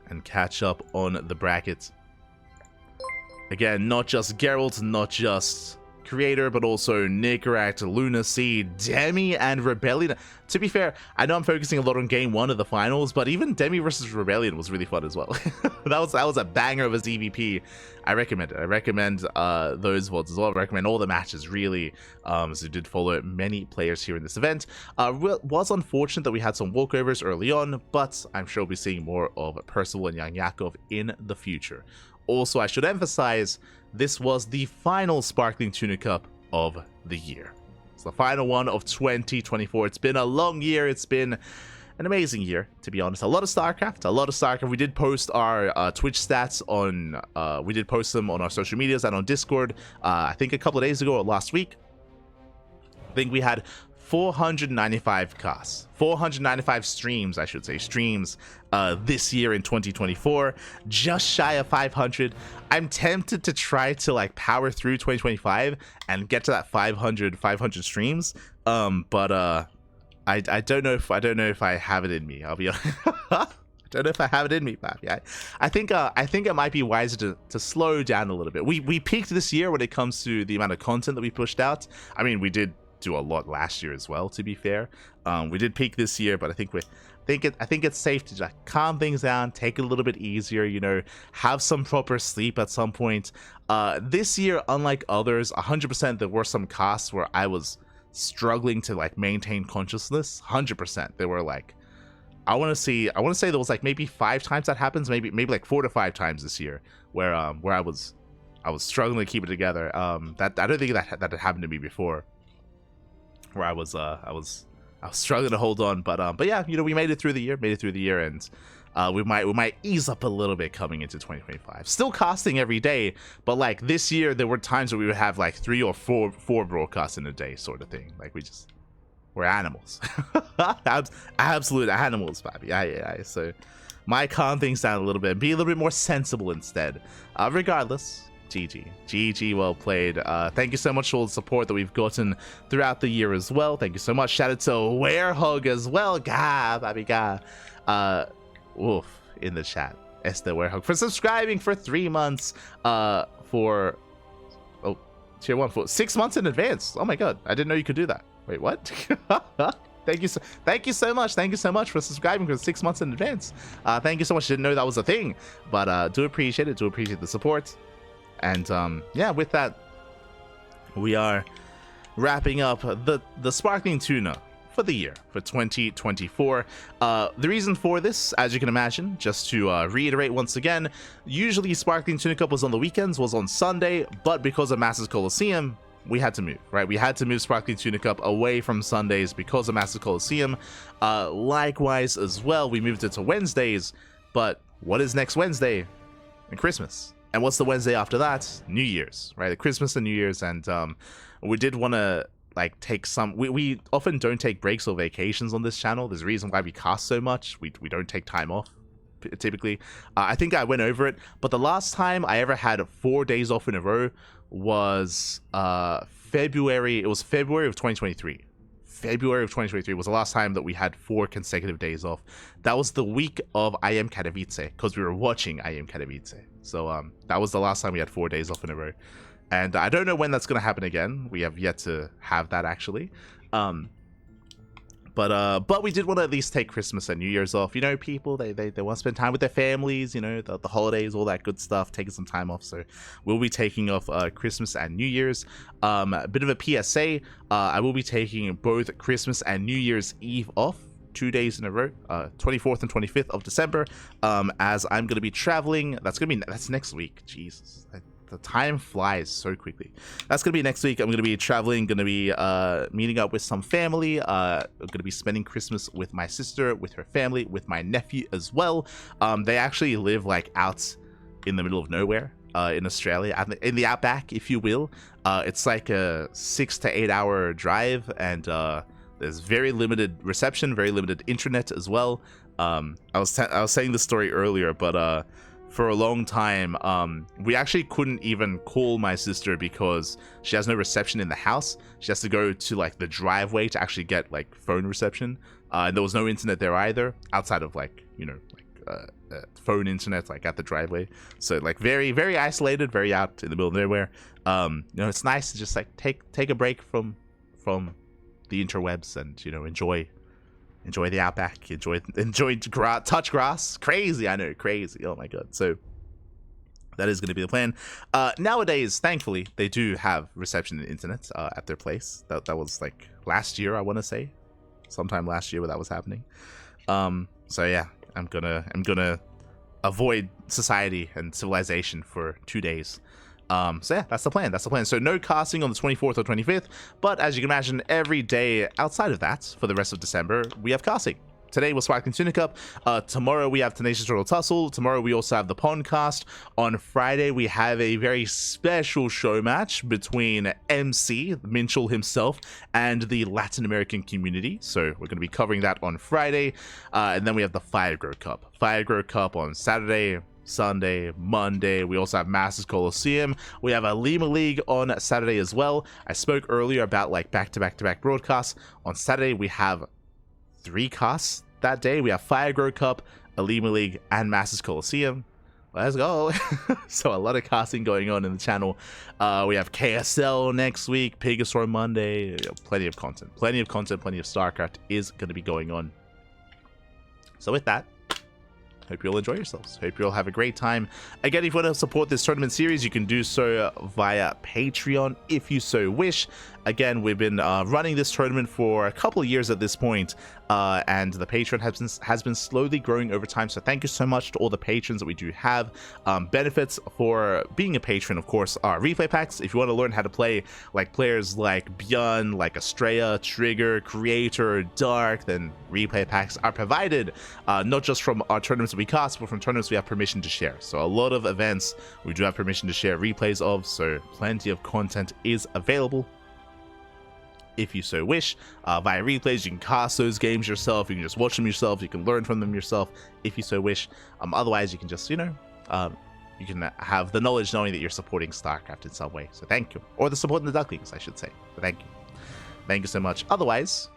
and catch up on the bracket. Again, not just Gerald, not just Creator, but also Nicorette, Lunacy, Demi, and Rebellion. To be fair, I know I'm focusing a lot on game one of the finals, but even Demi versus Rebellion was really fun as well. that was a banger of a ZVP. I recommend it. I recommend those VODs as well. I recommend all the matches, really. So we did follow many players here in this event. Was unfortunate that we had some walkovers early on, but I'm sure we'll be seeing more of Percival and Young Yakov in the future. Also, I should emphasize, this was the final Sparkling Tuna Cup of the year. It's the final one of 2024. It's been a long year. It's been an amazing year, to be honest. A lot of StarCraft. We did post our Twitch stats on, we did post them on our social medias and on Discord, I think a couple of days ago or last week. I think we had 495 casts, 495 streams, I should say, this year in 2024, just shy of 500. I'm tempted to try to like power through 2025 and get to that 500 streams, but I don't know if I have it in me. I'll be honest. I don't know if I have it in me, Pappy. I think it might be wiser to slow down a little bit. We peaked this year when it comes to the amount of content that we pushed out. I mean, we did do a lot last year as well, to be fair. We did peak this year, but I think it's safe to just calm things down, take it a little bit easier, you know, have some proper sleep at some point. This year, unlike others, 100% there were some casts where I was struggling to like maintain consciousness. 100%. There were like, I want to say there was like maybe 5 times that happens, maybe like 4 to 5 times this year where I was struggling to keep it together. That I don't think that had happened to me before, where I was struggling to hold on. But yeah, you know, we made it through the year, and we might ease up a little bit coming into 2025. Still casting every day, but like this year there were times where we would have like 3 or 4 broadcasts in a day, sort of thing. Like we're animals. Absolute animals, baby. Yeah. So might calm things down a little bit, be a little bit more sensible instead. Regardless, GG, well played. Thank you so much for all the support that we've gotten throughout the year as well. Thank you so much. Shout out to Warehog as well. Gah, baby, gah. Woof, in the chat. Esther Warehog for subscribing for 3 months. For tier 1 for 6 months in advance. Oh my god, I didn't know you could do that. Wait, what? Thank you so much. Thank you so much for subscribing for 6 months in advance. Thank you so much. Didn't know that was a thing, but do appreciate it. Do appreciate the support. And yeah, with that, we are wrapping up the Sparkling Tuna for the year, for 2024. The reason for this, as you can imagine, just to reiterate once again, usually Sparkling Tuna Cup was on the weekends, was on Sunday, but because of Masters Coliseum, we had to move, right? We had to move Sparkling Tuna Cup away from Sundays because of Masters Coliseum. Likewise as well, we moved it to Wednesdays, but what is next Wednesday? And Christmas. And what's the Wednesday after that? New Year's, right? Christmas and New Year's. And we did want to like take some, we often don't take breaks or vacations on this channel. There's a reason why we cast so much. We don't take time off typically. I think I went over it, but the last time I ever had 4 days off in a row was February. It was February of 2023. February of 2023 was the last time that we had 4 consecutive days off. That was the week of I Am Katowice, because we were watching I Am Katowice. So that was the last time we had 4 days off in a row. And I don't know when that's going to happen again. We have yet to have that, actually. But we did want to at least take Christmas and New Year's off. You know, people, they want to spend time with their families, you know, the holidays, all that good stuff, taking some time off. So we'll be taking off Christmas and New Year's. A bit of a PSA, I will be taking both Christmas and New Year's Eve off, 2 days in a row, 24th and 25th of December, as I'm going to be traveling. That's next week. Jesus. The time flies so quickly. That's going to be next week. I'm going to be traveling, going to be meeting up with some family. I'm going to be spending Christmas with my sister, with her family, with my nephew as well. They actually live like out in the middle of nowhere in Australia, in the outback, if you will. It's like a 6 to 8 hour drive, and there's very limited reception, very limited internet as well. I was saying this story earlier, but for a long time, we actually couldn't even call my sister because she has no reception in the house. She has to go to like the driveway to actually get like phone reception, and there was no internet there either, outside of like, you know, like phone internet like at the driveway. So like very, very isolated, very out in the middle of nowhere. You know, it's nice to just like take a break from the interwebs and, you know, enjoy the outback, enjoy touch grass. Crazy, I know, crazy. Oh my god. So that is going to be the plan. Nowadays, thankfully, they do have reception and internet at their place. That was like last year, I want to say, sometime last year where that was happening. So yeah, I'm gonna avoid society and civilization for 2 days. So yeah, that's the plan. So no casting on the 24th or 25th, but as you can imagine, every day outside of that for the rest of December, we have casting. Today was Sparkling Tuna Cup. Tomorrow we have Tenacious Turtle Tussle. Tomorrow we also have the Pondcast. On Friday we have a very special show match between MC, Minchel himself, and the Latin American community. So we're going to be covering that on Friday. And then we have the Fire Grow Cup. Fire Grow Cup on Saturday, Sunday, Monday. We also have Masters Coliseum. We have a Lima League on Saturday as well. I spoke earlier about like back-to-back broadcasts. On Saturday we have 3 casts that day. We have Fire Grow Cup, a Lima League, and Masters Coliseum. let's go. So a lot of casting going on in the channel. We have KSL next week, Pegasaur Monday. Plenty of content, plenty of StarCraft is going to be going on. So with that, hope you all enjoy yourselves. Hope you all have a great time. Again, if you want to support this tournament series, you can do so via Patreon if you so wish. Again, we've been running this tournament for a couple of years at this point, and the Patreon has been slowly growing over time. So thank you so much to all the patrons that we do have. Benefits for being a patron, of course, are replay packs. If you want to learn how to play like players like Bjorn, like Estrella, Trigger, Creator, Dark, then replay packs are provided, not just from our tournaments that we cast, but from tournaments we have permission to share. So a lot of events we do have permission to share replays of, so plenty of content is available if you so wish. Via replays, you can cast those games yourself, you can just watch them yourself, you can learn from them yourself if you so wish. Otherwise, you can just, you can have the knowledge knowing that you're supporting StarCraft in some way. So thank you. Or the supporting the Ducklings, I should say. So thank you. Thank you so much. Otherwise,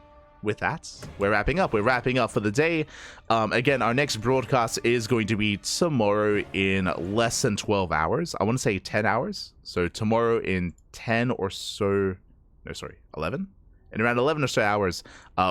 with that, we're wrapping up. We're wrapping up for the day. Again, our next broadcast is going to be tomorrow in less than 12 hours. I want to say 10 hours. So tomorrow in 10 or so... No, sorry, 11? In around 11 or so hours,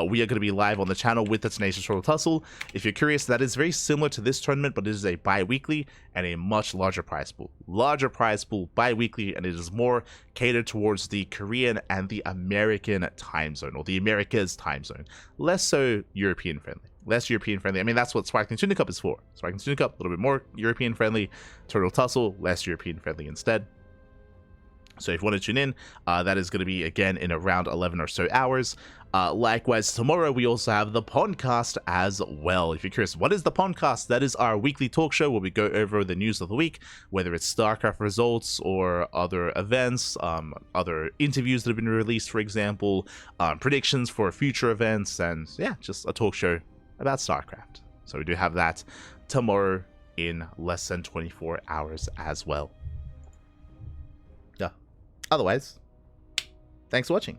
we are going to be live on the channel with the Tenacious Turtle Tussle. If you're curious, that is very similar to this tournament, but it is a bi-weekly and a much larger prize pool. Larger prize pool, bi-weekly, and it is more catered towards the Korean and the American time zone, or the Americas time zone. Less so European friendly. Less European friendly. I mean, that's what Sparkling Tuna Cup is for. Sparkling Tuna Cup, a little bit more European friendly. Turtle Tussle, less European friendly instead. So if you want to tune in, that is going to be, again, in around 11 or so hours. Likewise, tomorrow we also have the podcast as well. If you're curious, what is the podcast? That is our weekly talk show where we go over the news of the week, whether it's StarCraft results or other events, other interviews that have been released, for example, predictions for future events, and yeah, just a talk show about StarCraft. So we do have that tomorrow in less than 24 hours as well. Otherwise, thanks for watching.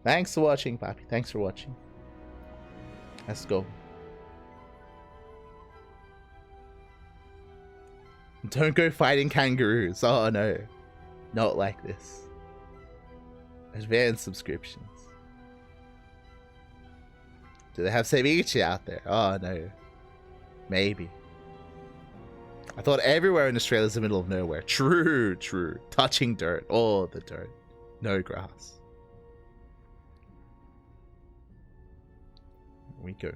Thanks for watching, Papi. Thanks for watching. Let's go. Don't go fighting kangaroos. Oh no. Not like this. Advanced subscriptions. Do they have ceviche out there? Oh no. Maybe. I thought everywhere in Australia is the middle of nowhere. True, true. Touching dirt. Oh, the dirt. No grass. Here we go.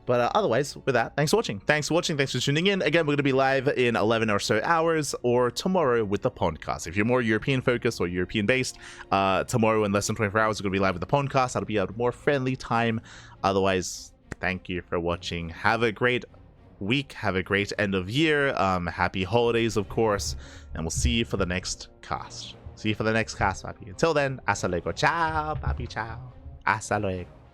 But otherwise, with that, thanks for watching. Thanks for watching. Thanks for tuning in. Again, we're going to be live in 11 or so hours, or tomorrow with the podcast. If you're more European focused or European based, tomorrow in less than 24 hours, we're going to be live with the podcast. That'll be a more friendly time. Otherwise, thank you for watching. Have a great week, have a great end of year, happy holidays, of course, and we'll see you for the next cast. See you for the next cast, papi. Until then, hasta luego. Ciao, papi, ciao. Hasta luego.